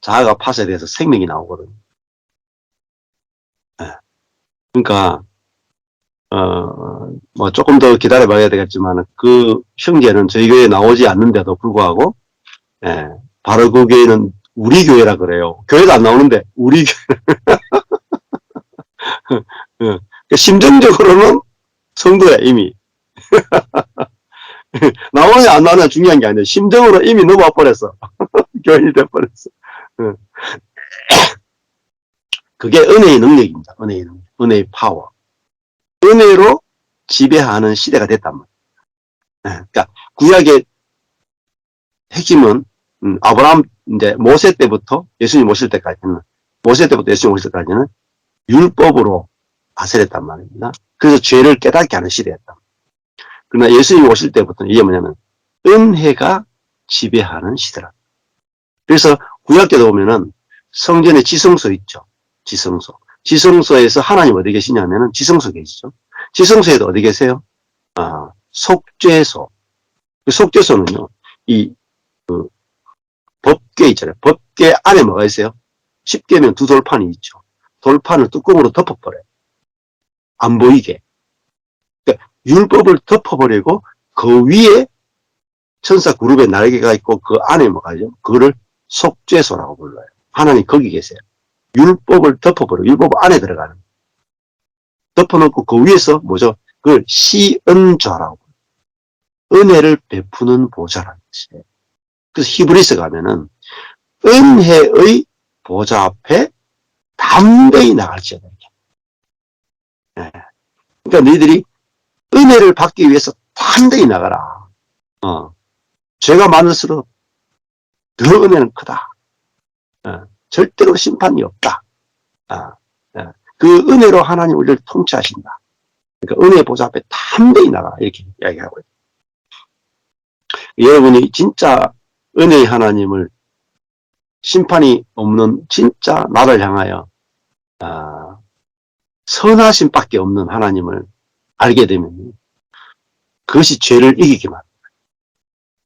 자아가 파쇄돼서 생명이 나오거든요. 그러니까 뭐 조금 더 기다려봐야 되겠지만 그 형제는 저희 교회에 나오지 않는데도 불구하고 바로 그 교회는 우리 교회라 그래요. 교회도 안 나오는데 우리 교회. 심정적으로는 성도야 이미. 나오냐 안 나오냐 중요한 게 아니라 심정으로 이미 넘어와 버렸어. 교인이 돼버렸어. 그게 은혜의 능력입니다. 은혜의 능력, 은혜의 파워. 은혜로 지배하는 시대가 됐단 말이에요. 그러니까 구약의 핵심은 아브라함 이제 모세 때부터 예수님 오실 때까지는 율법으로 다스렸단 말입니다. 그래서 죄를 깨닫게 하는 시대였다. 그러나 예수님 오실 때부터는 이게 뭐냐면 은혜가 지배하는 시대라. 그래서 구약 때도 보면은 성전에 지성소 있죠. 지성소에서 하나님 어디 계시냐면은 지성소 계시죠. 지성소에도 어디 계세요? 속죄소. 그 속죄소는요, 법궤 있잖아요. 법궤 안에 뭐가 있어요? 십계명 두 돌판이 있죠. 돌판을 뚜껑으로 덮어버려요. 안 보이게. 그러니까 율법을 덮어버리고 그 위에 천사 그룹의 날개가 있고 그 안에 뭐가 있죠? 그거를 속죄소라고 불러요. 하나님 거기 계세요. 율법을 덮어버려. 율법 안에 들어가는. 덮어놓고 그 위에서 뭐죠? 그걸 시은좌라고. 은혜를 베푸는 보좌라는 뜻이에요. 그래서 히브리서 가면은 은혜의 보좌 앞에 담대히 나갈지어다. 그러니까 너희들이 은혜를 받기 위해서 담대히 나가라. 죄가 많을수록 더 은혜는 크다. 절대로 심판이 없다. 그 은혜로 하나님 우리를 통치하신다. 그러니까 은혜의 보좌 앞에 담대히 나가라. 이렇게 이야기하고 있어요. 여러분이 진짜 은혜의 하나님을 심판이 없는 진짜 나를 향하여 선하심밖에 없는 하나님을 알게 되면 그것이 죄를 이기기만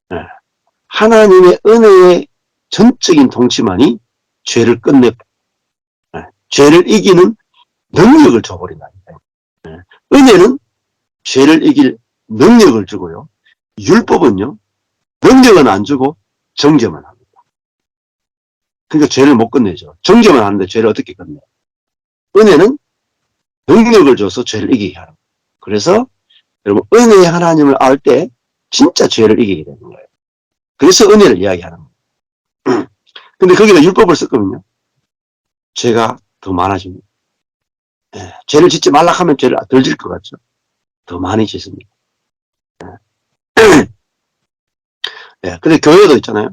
합니다. 하나님의 은혜의 전적인 통치만이 죄를 끝내 죄를 이기는 능력을 줘버린다니까요. 은혜는 죄를 이길 능력을 주고요. 율법은요. 능력은 안 주고 정죄만 합니다. 그러니까 죄를 못 끝내죠. 정죄만 하는데 죄를 어떻게 끝내요? 은혜는 능력을 줘서 죄를 이기게 하는 거예요. 그래서 여러분 은혜의 하나님을 알 때 진짜 죄를 이기게 되는 거예요. 그래서 은혜를 이야기하는 거예요. 근데 거기다 율법을 썼거든요. 죄가 더 많아집니다. 예, 죄를 짓지 말라 하면 죄를 덜 질 것 같죠? 더 많이 짓습니다. 예, 근데 교회도 있잖아요.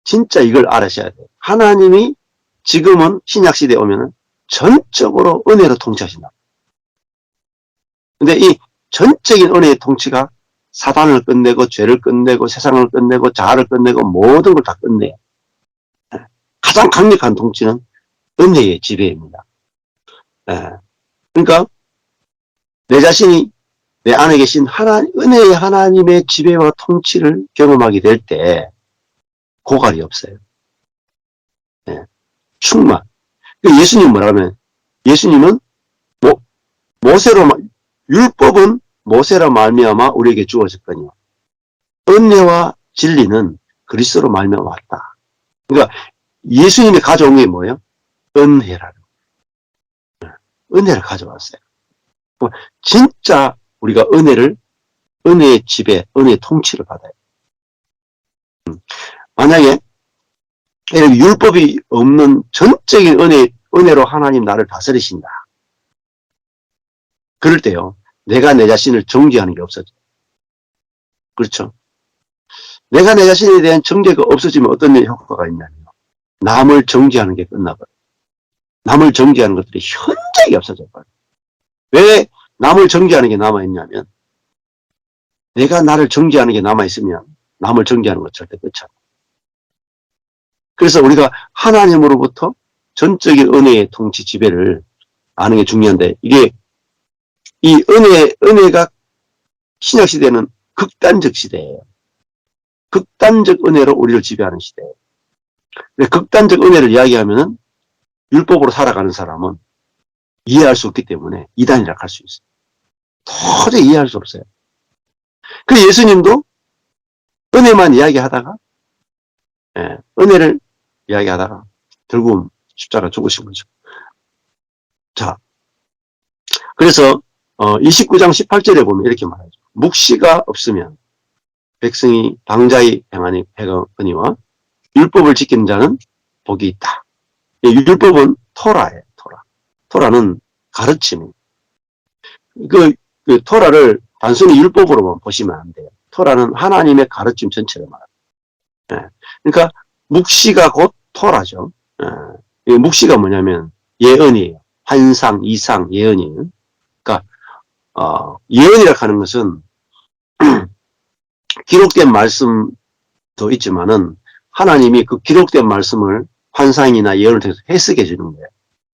진짜 이걸 알아셔야 돼요. 하나님이 지금은 신약시대에 오면은 전적으로 은혜로 통치하신다. 근데 이 전적인 은혜의 통치가 사단을 끝내고 죄를 끝내고 세상을 끝내고 자아를 끝내고 모든 걸 다 끝내요. 가장 강력한 통치는 은혜의 지배입니다. 그러니까 내 자신이 내 안에 계신 은혜의 하나님의 지배와 통치를 경험하게 될 때 고갈이 없어요. 충만. 예수님 뭐라면 예수님은 모세로 율법은 모세로 말미암아 우리에게 주어졌거니와 은혜와 진리는 그리스도로 말미암아 왔다. 그러니까 예수님이 가져온 게 뭐예요? 은혜라는 거예요. 은혜를 가져왔어요. 진짜 우리가 은혜의 지배, 은혜의 통치를 받아요. 만약에 율법이 없는 전적인 은혜로 하나님 나를 다스리신다. 그럴 때요, 내가 내 자신을 정죄하는 게 없어져요. 그렇죠? 내가 내 자신에 대한 정죄가 없어지면 어떤 효과가 있냐면 남을 정죄하는 게 끝나버려요. 남을 정죄하는 것들이 현저하게 없어져버려요. 왜 남을 정죄하는 게 남아있냐면 내가 나를 정죄하는 게 남아있으면 남을 정죄하는 것 절대 끝이야. 그래서 우리가 하나님으로부터 전적인 은혜의 통치 지배를 아는 게 중요한데 이게 이 은혜가 신약시대는 극단적 시대예요. 극단적 은혜로 우리를 지배하는 시대예요. 극단적 은혜를 이야기하면은 율법으로 살아가는 사람은 이해할 수 없기 때문에 이단이라고 할 수 있어요. 도저히 이해할 수 없어요. 그 예수님도 은혜만 이야기하다가 은혜를 이야기하다가 결국은 십자가 죽으신 거죠. 자, 그래서 29장 18절에 보면 이렇게 말하죠. 묵시가 없으면 백성이 방자히 행하거니와 율법을 지키는 자는 복이 있다. 율법은 토라예요. 토라는 가르침이에요. 그 토라를 단순히 율법으로만 보시면 안 돼요. 토라는 하나님의 가르침 전체를 말합니다. 그러니까 묵시가 곧 토라죠. 묵시가 뭐냐면 예언이에요. 환상, 이상, 예언이에요. 그러니까 예언이라고 하는 것은 기록된 말씀도 있지만은 하나님이 그 기록된 말씀을 환상이나 예언을 통해서 해석해 주는 거예요.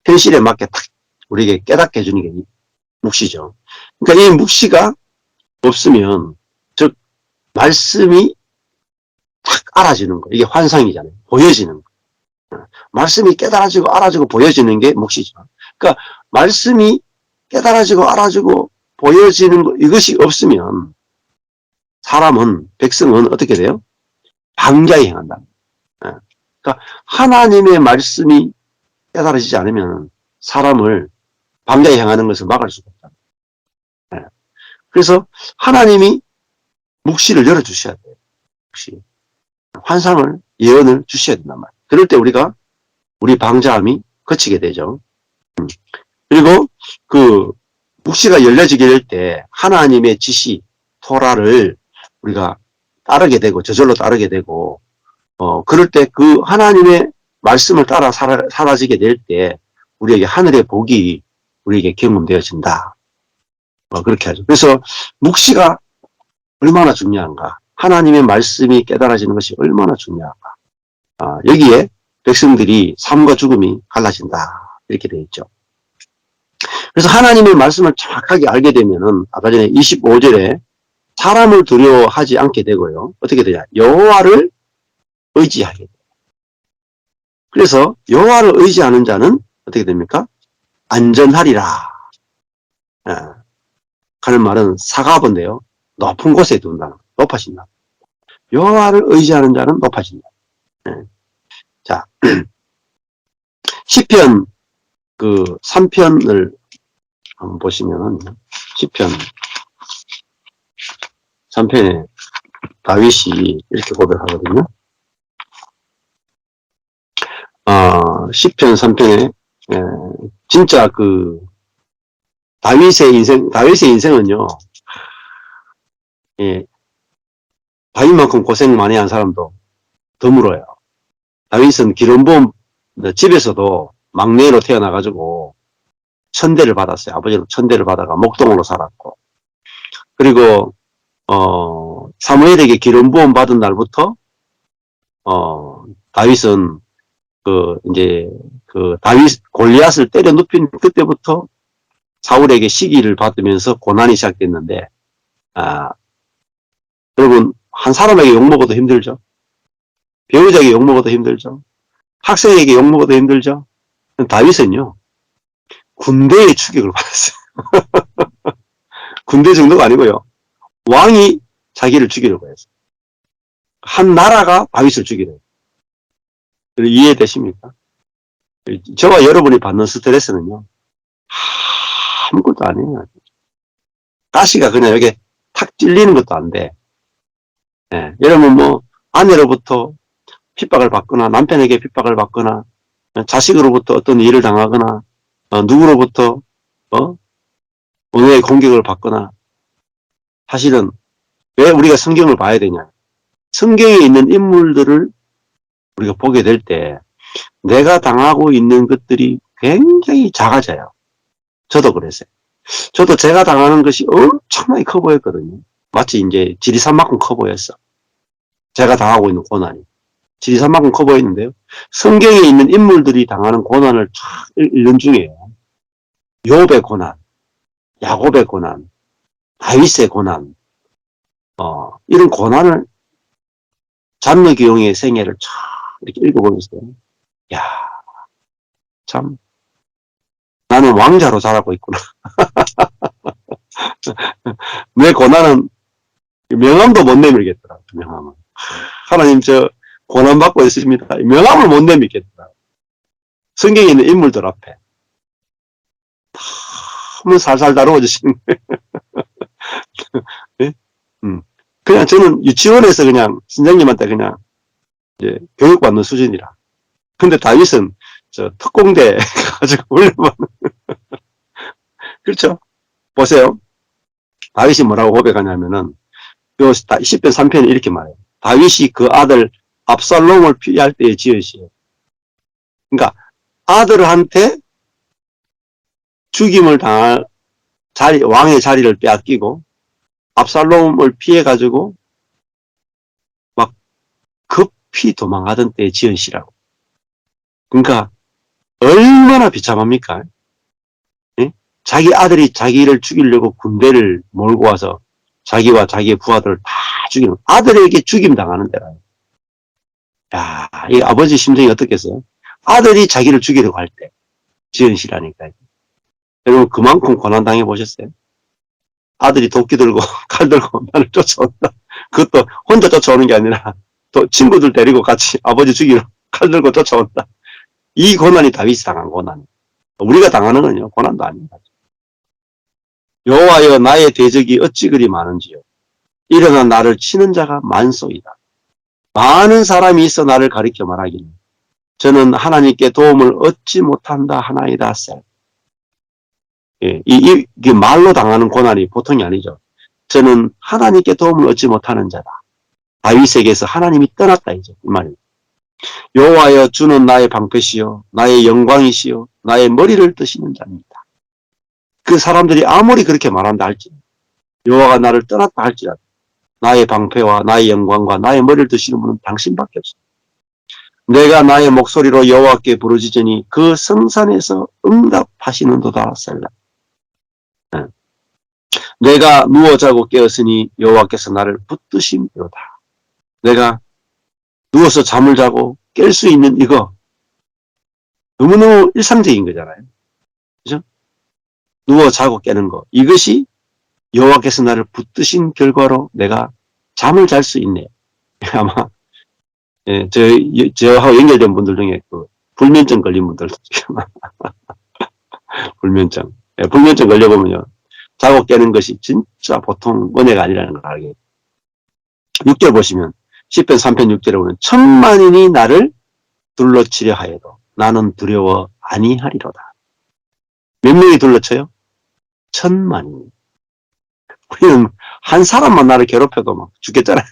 현실에 맞게 딱 우리에게 깨닫게 해주는 게 묵시죠. 그러니까 이 묵시가 없으면 즉 말씀이 딱 알아지는 거. 이게 환상이잖아요. 보여지는 거. 말씀이 깨달아지고 알아지고 보여지는 게 묵시죠. 그러니까 말씀이 깨달아지고 알아지고 보여지는 거 이것이 없으면 백성은 어떻게 돼요? 방자히 행한다. 그러니까 하나님의 말씀이 깨달아지지 않으면 사람을 방자히 행하는 것을 막을 수가 없다. 그래서 하나님이 묵시를 열어주셔야 돼요. 묵시. 환상을, 예언을 주셔야 된단 말이에요. 그럴 때 우리 방자함이 거치게 되죠. 그리고 그 묵시가 열려지게 될 때 하나님의 지시, 토라를 우리가 따르게 되고 저절로 따르게 되고 그럴 때 그 하나님의 말씀을 따라 사라지게 될 때 우리에게 하늘의 복이 우리에게 경험되어진다. 그렇게 하죠. 그래서 묵시가 얼마나 중요한가. 하나님의 말씀이 깨달아지는 것이 얼마나 중요한가. 여기에 백성들이 삶과 죽음이 갈라진다. 이렇게 되어 있죠. 그래서 하나님의 말씀을 정확하게 알게 되면은 아까 전에 25절에 사람을 두려워하지 않게 되고요. 어떻게 되냐? 여호와를 의지하게 돼요. 그래서 여호와를 의지하는 자는 어떻게 됩니까? 안전하리라. 하는 말은 사과본데요. 높은 곳에 둔다. 높아진다. 여호와를 의지하는 자는 높아진다. 자, 시편 3편을 한번 보시면은 시편 3편에 다윗이 이렇게 고백하거든요. 10편 3편에 진짜 그 다윗의 인생은요. 예, 다윗만큼 고생 많이 한 사람도 드물어요. 다윗은 기름부음 집에서도 막내로 태어나가지고 천대를 받았어요. 아버지로 천대를 받아가 목동으로 살았고, 그리고 사무엘에게 기름부음 받은 날부터 다윗은 이제 다윗 골리앗을 때려 눕힌 그때부터 사울에게 시기를 받으면서 고난이 시작됐는데, 여러분, 한 사람에게 욕먹어도 힘들죠. 배우자에게 욕먹어도 힘들죠. 학생에게 욕먹어도 힘들죠. 다윗은요, 군대의 추격을 받았어요. 군대 정도가 아니고요. 왕이 자기를 죽이려고 했어요. 한 나라가 다윗을 죽이려고. 이해되십니까? 저와 여러분이 받는 스트레스는요, 아무것도 아니에요. 가시가 그냥 여기 탁 찔리는 것도 안 돼. 예, 여러분 뭐 아내로부터 핍박을 받거나 남편에게 핍박을 받거나 자식으로부터 어떤 일을 당하거나 누구로부터 언어의 공격을 받거나, 사실은 왜 우리가 성경을 봐야 되냐? 성경에 있는 인물들을 우리가 보게 될 때 내가 당하고 있는 것들이 굉장히 작아져요. 저도 그랬어요. 저도 제가 당하는 것이 엄청나게 커 보였거든요. 마치 이제 지리산만큼 커 보였어. 제가 당하고 있는 고난이. 지리산만큼 커 보이는데요. 성경에 있는 인물들이 당하는 고난을 쫙 읽는 중에 욥의 고난, 야곱의 고난, 다윗의 고난, 이런 고난을 잔느귀용의 생애를 쫙 이렇게 읽어보면서, 야, 참, 나는 왕자로 자라고 있구나. 내 고난은 명함도 못 내밀겠더라, 명함은. 하나님, 저, 고난받고 있습니다. 명함을 못 내밀겠더라. 성경에 있는 인물들 앞에. 너무 살살 다루어지시는 거예요. 네? 그냥 저는 유치원에서 그냥 선생님한테 그냥 이제 교육받는 수준이라. 근데 다윗은 저 특공대 가지고 훈련받는. 그렇죠? 보세요. 다윗이 뭐라고 고백하냐면은 요 10편 3편에 이렇게 말해요. 다윗이 그 아들 압살롬을 피할 때의 지으시에요. 그러니까 아들한테 죽임을 당할 왕의 자리를 빼앗기고 압살롬을 피해가지고 막 급히 도망가던 때의 지은 시라고. 그러니까 얼마나 비참합니까? 예? 자기 아들이 자기를 죽이려고 군대를 몰고 와서 자기와 자기의 부하들을 다 죽이는, 아들에게 죽임 당하는 데라. 야, 이 아버지 심정이 어떻겠어요? 아들이 자기를 죽이려고 할 때 지은 시라니까요. 여러분 그만큼 고난 당해 보셨어요? 아들이 도끼 들고 칼 들고 나를 쫓아온다. 그것도 혼자 쫓아오는 게 아니라 또 친구들 데리고 같이 아버지 죽이러 칼 들고 쫓아온다. 이 고난이 다윗이 당한 고난. 우리가 당하는 건요, 고난도 아닙니다. 여호와여 나의 대적이 어찌 그리 많은지요. 일어나 나를 치는 자가 많소이다. 많은 사람이 있어 나를 가리켜 말하기를 저는 하나님께 도움을 얻지 못한다 하나이다. 예, 이게 말로 당하는 고난이 보통이 아니죠. 저는 하나님께 도움을 얻지 못하는 자다. 다윗에게서 하나님이 떠났다 이제 이 말입니다. 여호와여 주는 나의 방패시요 나의 영광이시요 나의 머리를 드시는 자입니다. 그 사람들이 아무리 그렇게 말한다 할지, 여호와가 나를 떠났다 할지라도 나의 방패와 나의 영광과 나의 머리를 드시는 분은 당신밖에 없습니다. 내가 나의 목소리로 여호와께 부르짖으니 그 성산에서 응답하시는도다. 셀라. 내가 누워 자고 깨었으니 여호와께서 나를 붙드심이로다. 내가 누워서 잠을 자고 깰 수 있는 이거 너무너무 일상적인 거잖아요. 그죠? 누워 자고 깨는 거. 이것이 여호와께서 나를 붙드신 결과로 내가 잠을 잘 수 있네. 아마 예, 저하고 연결된 분들 중에 그 불면증 걸린 분들 불면증. 예, 불면증 걸려보면요. 자고 깨는 것이 진짜 보통 은혜가 아니라는 걸 알게. 6절 보시면 10편 3편 6절에 보면 천만인이 나를 둘러치려 하여도 나는 두려워 아니하리로다. 몇 명이 둘러쳐요? 1000만이. 우리는 한 사람만 나를 괴롭혀도 막 죽겠잖아요.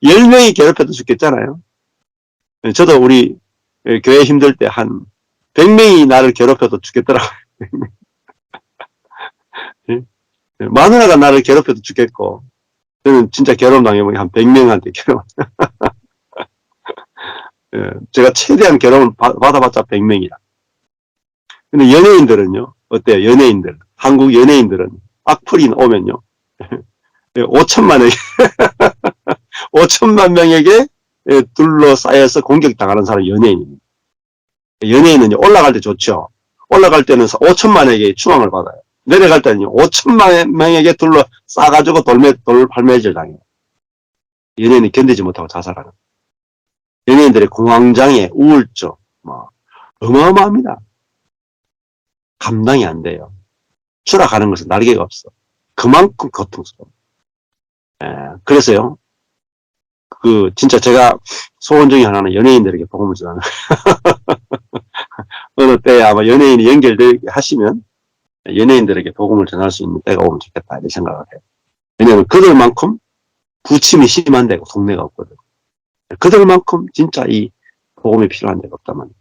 10명이 괴롭혀도 죽겠잖아요. 저도 우리 교회 힘들 때 한 100명이 나를 괴롭혀도 죽겠더라고요. 마누라가 나를 괴롭혀도 죽겠고, 저는 진짜 괴로움 당해보니 한 100명한테 괴로움. 제가 최대한 괴로움을 받아봤자 100명이라. 근데 연예인들은요, 어때요? 연예인들. 한국 연예인들은 악플이 오면요, 5천만에게, 5천만 명에게 둘러싸여서 공격당하는 사람이 연예인입니다. 연예인은 올라갈 때 좋죠. 올라갈 때는 5천만에게 추앙을 받아요. 내려갈 때는 5천만 명에게 둘러싸가지고 돌팔매질 당해요. 연예인이 견디지 못하고 자살하는. 연예인들의 공황장애, 우울증, 어마어마합니다. 감당이 안 돼요. 추락하는 것은 날개가 없어. 그만큼 고통스러워. 그래서요, 진짜 제가 소원 중에 하나는 연예인들에게 복음을 전하는. 어느 때에 아마 연예인이 연결되게 하시면 연예인들에게 복음을 전할 수 있는 때가 오면 좋겠다, 이런 생각을 해요. 왜냐하면 그들만큼 부침이 심한 데가 동네가 없거든. 그들만큼 진짜 이 복음이 필요한 데가 없단 말이에요.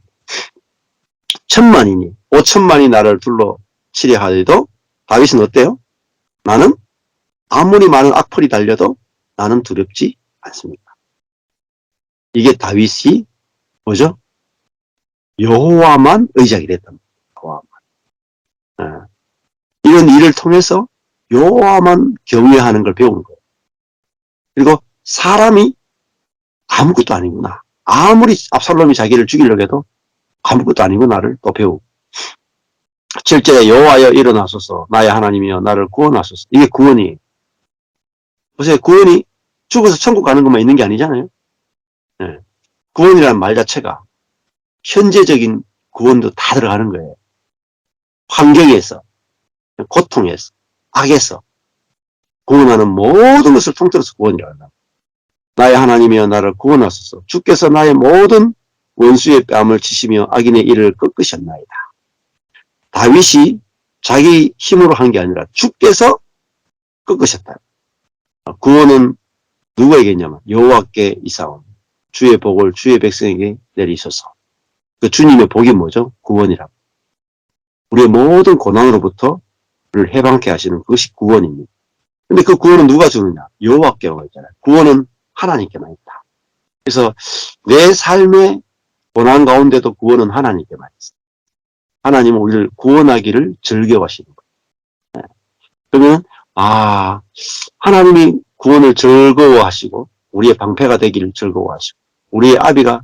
1000만이니 5천만이 나를 둘러치려 하여도 다윗은 어때요? 나는 아무리 많은 악플이 달려도 나는 두렵지 않습니다. 이게 다윗이 뭐죠? 여호와만 의지하게 됐답니다. 여호와만. 이런 일을 통해서 여호와만 경외하는 걸 배우는 거예요. 그리고 사람이 아무것도 아니구나. 아무리 압살롬이 자기를 죽이려고 해도 아무것도 아니구나를 또 배우고. 7절에 여호와여 일어나소서 나의 하나님이여 나를 구원하소서. 이게 구원이에요. 보세요. 구원이 죽어서 천국 가는 것만 있는 게 아니잖아요. 네. 구원이라는 말 자체가 현재적인 구원도 다 들어가는 거예요. 환경에서, 고통에서, 악에서 구원하는 모든 것을 통틀어서 구원이라고 한다. 나의 하나님이여 나를 구원하소서. 주께서 나의 모든 원수의 뺨을 치시며 악인의 일을 꺾으셨나이다. 다윗이 자기 힘으로 한 게 아니라 주께서 꺾으셨다. 구원은 누구에게 있냐면 여호와께 있사오니 주의 복을 주의 백성에게 내리소서. 그 주님의 복이 뭐죠? 구원이라고. 우리의 모든 고난으로부터 우리를 해방케 하시는 그것이 구원입니다. 근데 그 구원은 누가 주느냐? 여호와께만 있잖아요. 구원은 하나님께만 있다. 그래서 내 삶의 고난 가운데도 구원은 하나님께만 있어요. 하나님은 우리를 구원하기를 즐겨하시는 거예요. 그러면 하나님이 구원을 즐거워하시고 우리의 방패가 되기를 즐거워하시고 우리의 아비가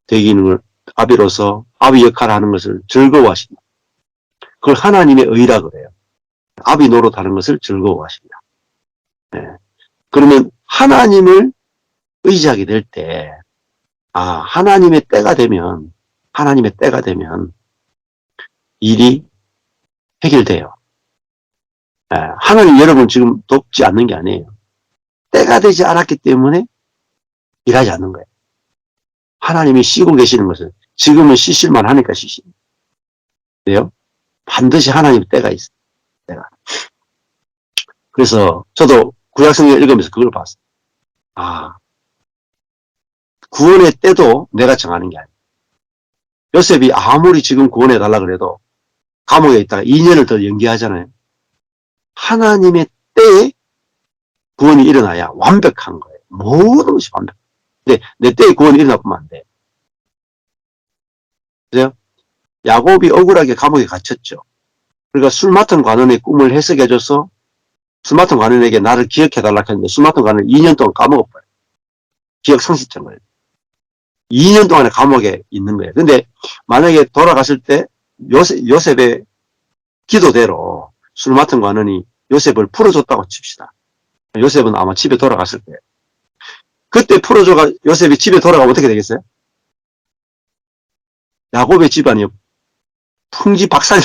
되기는 걸 아비로서 아비 역할을 하는 것을 즐거워하신다. 그걸 하나님의 의라 그래요. 아비 노릇하는 것을 즐거워하신다. 그러면 하나님을 의지하게 될 때, 하나님의 때가 되면 일이 해결돼요. 하나님 여러분 지금 돕지 않는 게 아니에요. 때가 되지 않았기 때문에 일하지 않는 거예요. 하나님이 쉬고 계시는 것은 지금은 쉬실만 하니까 쉬십니다. 그래요? 반드시 하나님의 때가 있어요. 때가. 그래서 저도 구약성경 읽으면서 그걸 봤어요. 구원의 때도 내가 정하는 게 아니에요. 요셉이 아무리 지금 구원해달라 그래도 감옥에 있다가 2년을 더 연기하잖아요. 하나님의 때에 구원이 일어나야 완벽한 거예요. 모든 것이 완벽해요. 근데 내 때에 구원이 일어나면 안 돼요. 그래서 야곱이 억울하게 감옥에 갇혔죠. 그러니까 술 맡은 관원의 꿈을 해석해줘서 술 맡은 관원에게 나를 기억해달라고 했는데 술 맡은 관원을 2년 동안 까먹어버려요. 기억 상실증 거예요. 2년 동안에 감옥에 있는 거예요. 근데 만약에 돌아갔을 때 요셉의 기도대로 술 맡은 관원이 요셉을 풀어줬다고 칩시다. 요셉은 아마 집에 돌아갔을 거예요. 그때 풀어줘가 요셉이 집에 돌아가면 어떻게 되겠어요? 야곱의 집안이 풍지박산.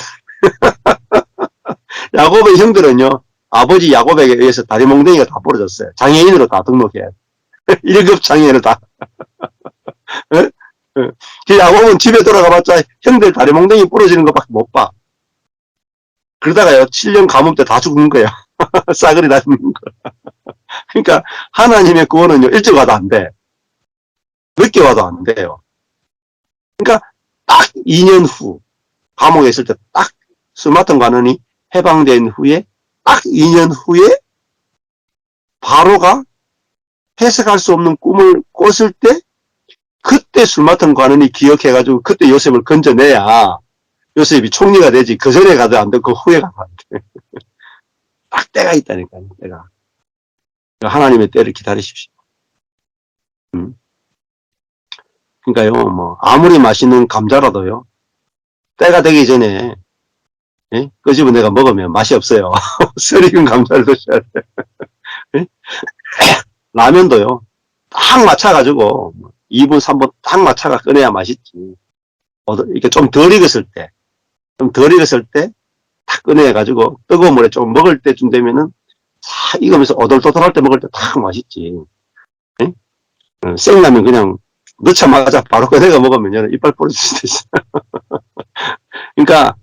야곱의 형들은요, 아버지 야곱에게 의해서 다리몽둥이가 다 부러졌어요. 장애인으로 다 등록해야 돼. 1급 장애인을 다. 그 야구는 집에 돌아가봤자 형들 다리 몽둥이 부러지는 것밖에 못 봐. 그러다가요, 7년 가뭄 때 다 죽는 거야. 싸그리 다 죽는 거야. 그러니까 하나님의 구원은요, 일찍 와도 안 돼. 늦게 와도 안 돼요. 그러니까 딱 2년 후, 감옥에 있을 때 딱 스마트 관원이 해방된 후에 딱 2년 후에 바로가 해석할 수 없는 꿈을 꿨을 때 그때 스마트 관원이 기억해가지고 그때 요셉을 건져내야 요셉이 총리가 되지. 그 전에 가도 안 돼. 그 후에 가도 안 돼. 딱 때가 있다니까요. 때가. 하나님의 때를 기다리십시오. 그러니까요. 뭐 아무리 맛있는 감자라도요. 때가 되기 전에 끄집어 내가 먹으면 맛이 없어요. 썰익은 감자를 드셔야 돼. 예? 라면도요. 딱 맞춰가지고 2분, 3분 딱 맞춰가 꺼내야 맛있지. 이렇게 좀 덜 익었을 때, 딱 꺼내가지고 뜨거운 물에 좀 먹을 때쯤 되면은 싹 익으면서 오돌토돌할 때 먹을 때 딱 맛있지. 예? 생라면 그냥 넣자마자 바로 꺼내가 먹으면 이빨 부러질 수도 있어. 그러니까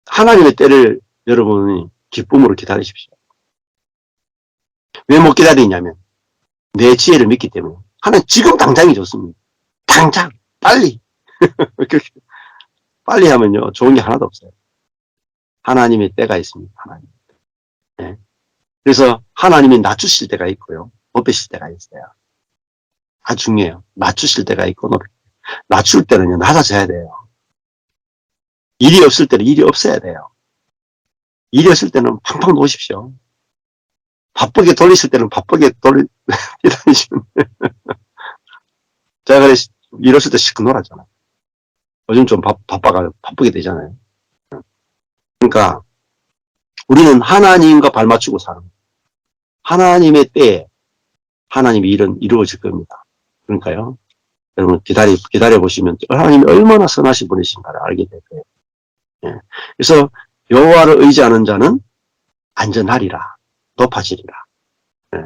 하나님의 때를 여러분이 기쁨으로 기다리십시오. 왜 못 기다리냐면 내 지혜를 믿기 때문에. 하나님 지금 당장이 좋습니다. 당장 빨리. 빨리 하면요 좋은 게 하나도 없어요. 하나님의 때가 있습니다. 하나님. 네. 그래서 하나님이 낮추실 때가 있고요. 높이실 때가 있어요. 아주 중요해요. 낮추실 때가 있고 낮출 때는요 낮아져야 돼요. 일이 없을 때는 일이 없어야 돼요. 일이 없을 때는 팡팡 놓으십시오. 바쁘게 돌리실 때는 바쁘게 돌리시면 제가 그래 일 없을 때 시끄 놀았잖아요. 요즘 좀 바쁘게 되잖아요. 그러니까 우리는 하나님과 발맞추고 사는 거예요. 하나님의 때에 하나님의 일은 이루어질 겁니다. 그러니까요. 여러분 기다려보시면 하나님이 얼마나 선하신 분이신가를 알게 될 거예요. 예. 그래서 여호와를 의지하는 자는 안전하리라. 높아지리라. 예.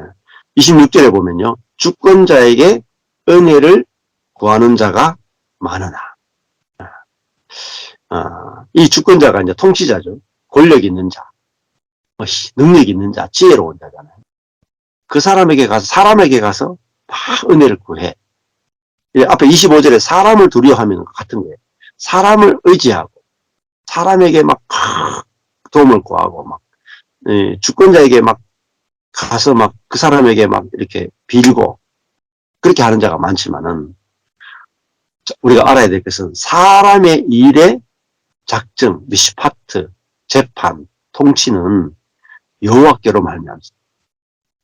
26절에 보면요. 주권자에게 은혜를 구하는 자가 많으나. 이 주권자가 이제 통치자죠. 권력 있는 자, 능력 있는 자, 지혜로운 자잖아요. 그 사람에게 가서 막 은혜를 구해. 앞에 25절에 사람을 두려워하면 같은 거예요. 사람을 의지하고, 사람에게 막 도움을 구하고, 주권자에게 막 가서 막 그 사람에게 막 이렇게 빌고, 그렇게 하는 자가 많지만은, 우리가 알아야 될 것은 사람의 일에 작정, 미시파트, 재판, 통치는 여호와께로 말미암습니다.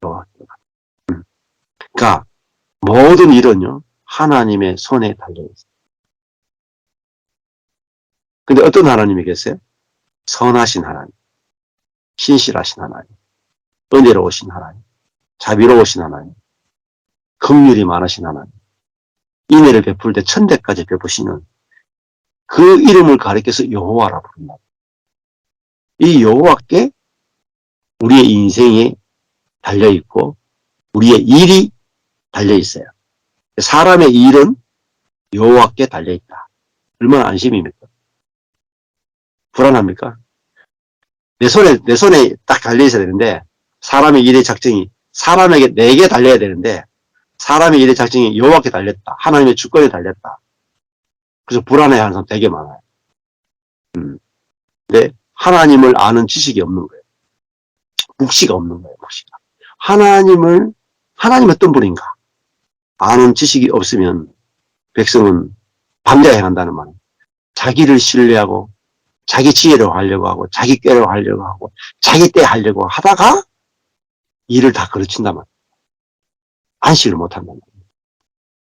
여호와께로. 그러니까 모든 일은요 하나님의 손에 달려 있어요. 근데 어떤 하나님이 계세요? 선하신 하나님, 신실하신 하나님, 은혜로우신 하나님, 자비로우신 하나님, 긍휼이 많으신 하나님, 인애를 베풀 때 천대까지 베푸시는 그 이름을 가리켜서 여호와라 부른다. 이 여호와께 우리의 인생에 달려있고 우리의 일이 달려있어요. 사람의 일은 여호와께 달려있다. 얼마나 안심입니까? 불안합니까? 내 손에 딱 달려있어야 되는데 사람의 일의 작정이 사람에게 내게 달려야 되는데 사람의 일의 작정이 여호와께 달렸다. 하나님의 주권에 달렸다. 그래서 불안해하는 사람 되게 많아요. 근데 하나님을 아는 지식이 없는 거예요. 묵시가 없는 거예요. 묵시가. 하나님 어떤 분인가 아는 지식이 없으면 백성은 방자해 행한다는 말은 자기를 신뢰하고 자기 지혜로 하려고 하고 자기 꾀로 하려고 하고 자기 때 하려고 하다가 일을 다 그르친단 말이에요. 안식을 못한단 말이에요.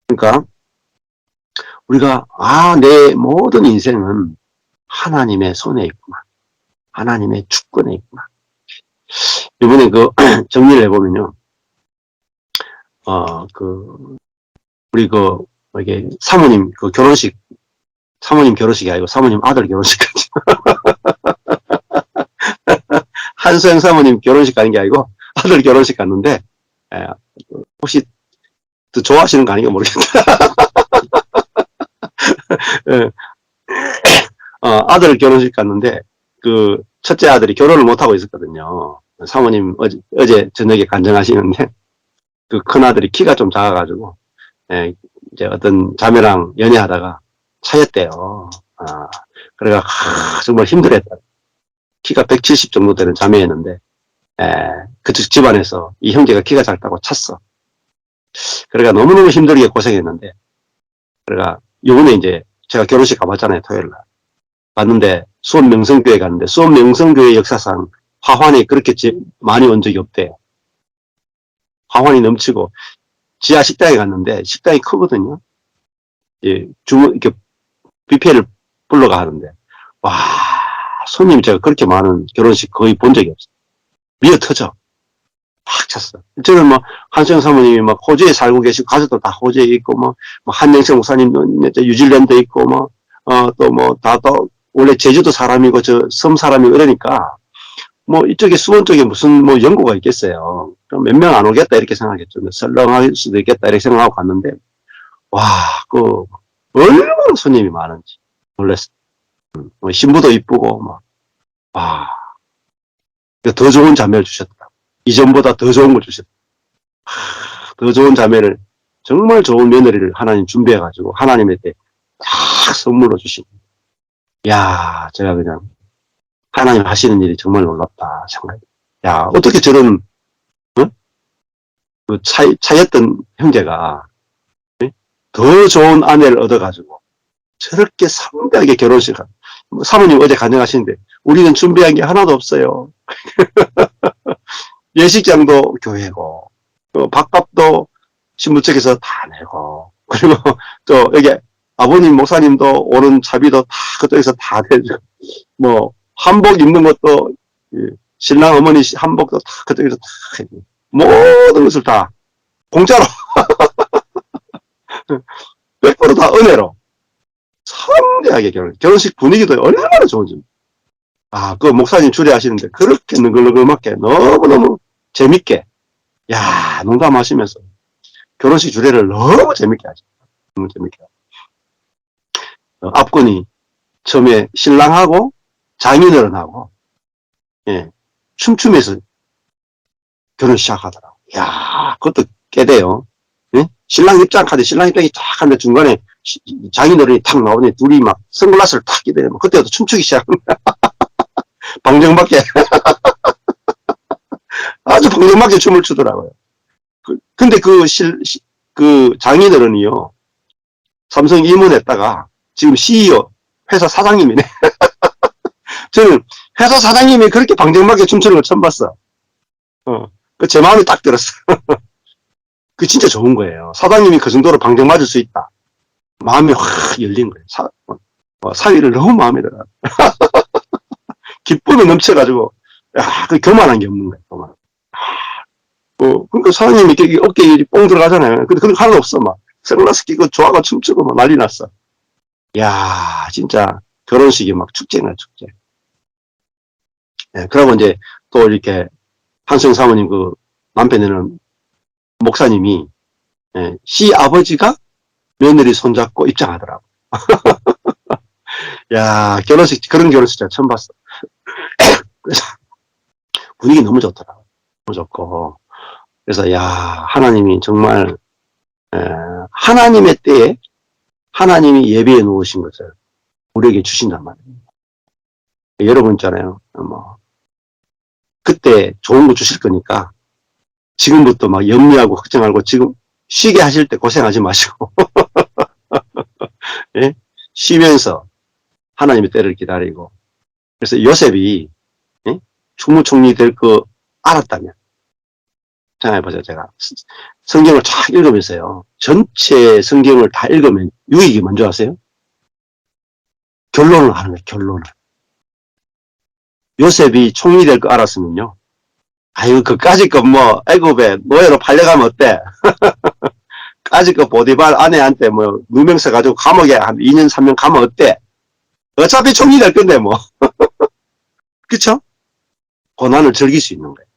그러니까 우리가 내 모든 인생은 하나님의 손에 있구나. 하나님의 주권에 있구나. 이번에 정리를 해보면요. 우리 이게 사모님 사모님 결혼식이 아니고 사모님 아들 결혼식까지. 한소영 사모님 결혼식 가는 게 아니고 아들 결혼식 갔는데, 혹시 더 좋아하시는 거 아닌가 모르겠다. 예. 아들 결혼식 갔는데, 그, 첫째 아들이 결혼을 못하고 있었거든요. 사모님 어제 저녁에 간증하시는데, 그 큰아들이 키가 좀 작아가지고, 예, 이제 어떤 자매랑 연애하다가 차였대요. 그래가, 정말 힘들었다. 키가 170 정도 되는 자매였는데, 그쪽 집안에서 이 형제가 키가 작다고 찼어. 그래가 너무너무 힘들게 고생했는데, 그래가 요번에 이제 제가 결혼식 가봤잖아요, 토요일 날. 갔는데, 수원 명성교회 갔는데, 수원 명성교회 역사상 화환이 그렇게 많이 온 적이 없대요. 화환이 넘치고, 지하 식당에 갔는데, 식당이 크거든요. 예, 이렇게 뷔페를 불러가 하는데, 와, 손님 제가 그렇게 많은 결혼식 거의 본 적이 없어요. 미어 터져. 팍 찼어. 저는 뭐, 한수영 사모님이 막 호주에 살고 계시고, 가족도 다 호주에 있고, 한영철 목사님도 뉴질랜드에 있고, 원래 제주도 사람이고, 섬 사람이고, 이러니까, 이쪽에 수원 쪽에 무슨 연고가 있겠어요. 몇 명 안 오겠다, 이렇게 생각했죠. 설렁할 수도 있겠다, 이렇게 생각하고 갔는데, 와, 얼마나 손님이 많은지 놀랐어. 신부도 이쁘고, 더 좋은 자매를 주셨다. 이전보다 더 좋은 걸 주셨다. 더 좋은 자매를, 정말 좋은 며느리를 하나님 준비해가지고, 하나님한테 딱 선물로 주신. 야, 제가 그냥, 하나님 하시는 일이 정말 놀랍다 생각해. 야, 어떻게 저런 차였던 형제가 더 좋은 아내를 얻어가지고 저렇게 성대하게 결혼식을 사모님 어제 간증하시는데 우리는 준비한 게 하나도 없어요. 예식장도 교회고 밥값도 신부 측에서 다 내고 그리고 또 여기 아버님 목사님도 오는 차비도 다 그쪽에서 다 대주고 한복 입는 것도 신랑 어머니 한복도 다 그쪽에서 다 해주고 모든 것을 다 공짜로 100% 다 은혜로 성대하게 결혼식 분위기도 얼마나 좋은지 그 목사님 주례하시는데 그렇게 너글너글맞게 너무너무 재밌게 농담하시면서 결혼식 주례를 너무 재밌게 하죠. 너무 재밌게 앞군이 처음에 신랑하고 장인어른하고 춤추면서 결혼 시작하더라고. 그것도 깨대요. 신랑 입장하는데 신랑 입장이 딱 하는데 중간에 장인어른이 탁 나오니 둘이 막 선글라스를 탁 끼대. 그때부터 춤추기 시작합니다. 방정맞게 아주 방정맞게 춤을 추더라고요. 근데 그 장인어른이요. 삼성 임원했다가 지금 CEO 회사 사장님이네. 저는 회사 사장님이 그렇게 방정맞게 춤추는 걸 처음 봤어. 제 마음이 딱 들었어. 그 진짜 좋은 거예요. 사장님이 그 정도로 방정 맞을 수 있다. 마음이 확 열린 거예요. 사위를 너무 마음에 들어. 기쁨이 넘쳐가지고, 그 교만한 게 없는 거예요. 교만. 그러니까 사장님이 이렇게 어깨에 뽕 들어가잖아요. 근데 그런 거 하나도 없어. 선글라스 끼고 좋아가 춤추고 난리 났어. 진짜 결혼식이 막 축제나 축제. 그러고 이제 또 이렇게 한수영 사모님 그 남편에는 목사님이 시아버지가 며느리 손잡고 입장하더라고. 그런 결혼식 제가 처음 봤어. 그래서 분위기 너무 좋더라고. 너무 좋고. 그래서 하나님이 정말 하나님의 때에 하나님이 예비해 놓으신 것을 우리에게 주신단 말이에요. 여러분 있잖아요. 그때 좋은 거 주실 거니까 지금부터 막 염려하고 걱정하고 지금 쉬게 하실 때 고생하지 마시고 쉬면서 하나님의 때를 기다리고 그래서 요셉이 국무총리 될 거 알았다면 생각해보세요. 제가 성경을 쫙 읽으면서요. 전체 성경을 다 읽으면 유익이 뭔지 아세요? 결론을 하는 거예요. 결론을. 요셉이 총리 될 거 알았으면요. 그까짓 거 애굽에 노예로 팔려가면 어때? 까짓 거 보디발 아내한테 누명서 가지고 감옥에 한 2년, 3년 가면 어때? 어차피 총리 될 건데 그쵸? 고난을 즐길 수 있는 거예요.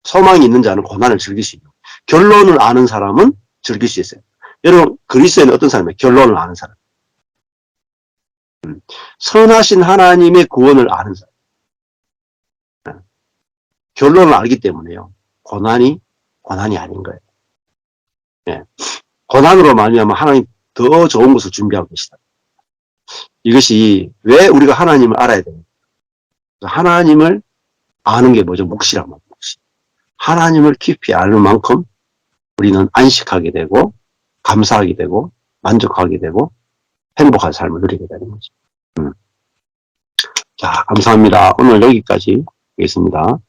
소망이 있는 자는 고난을 즐길 수 있는 거예요. 결론을 아는 사람은 즐길 수 있어요. 여러분, 그리스에는 어떤 사람이에요? 결론을 아는 사람. 선하신 하나님의 구원을 아는 사람. 결론을 알기 때문에요. 고난이 아닌 거예요. 예. 고난으로 말미암아 하나님 더 좋은 것을 준비하고 계시다. 이것이 왜 우리가 하나님을 알아야 됩니까? 하나님을 아는 게 뭐죠? 묵시란 말이에요. 묵시. 하나님을 깊이 아는 만큼 우리는 안식하게 되고 감사하게 되고 만족하게 되고 행복한 삶을 누리게 되는 거죠. 자, 감사합니다. 오늘 여기까지 하겠습니다.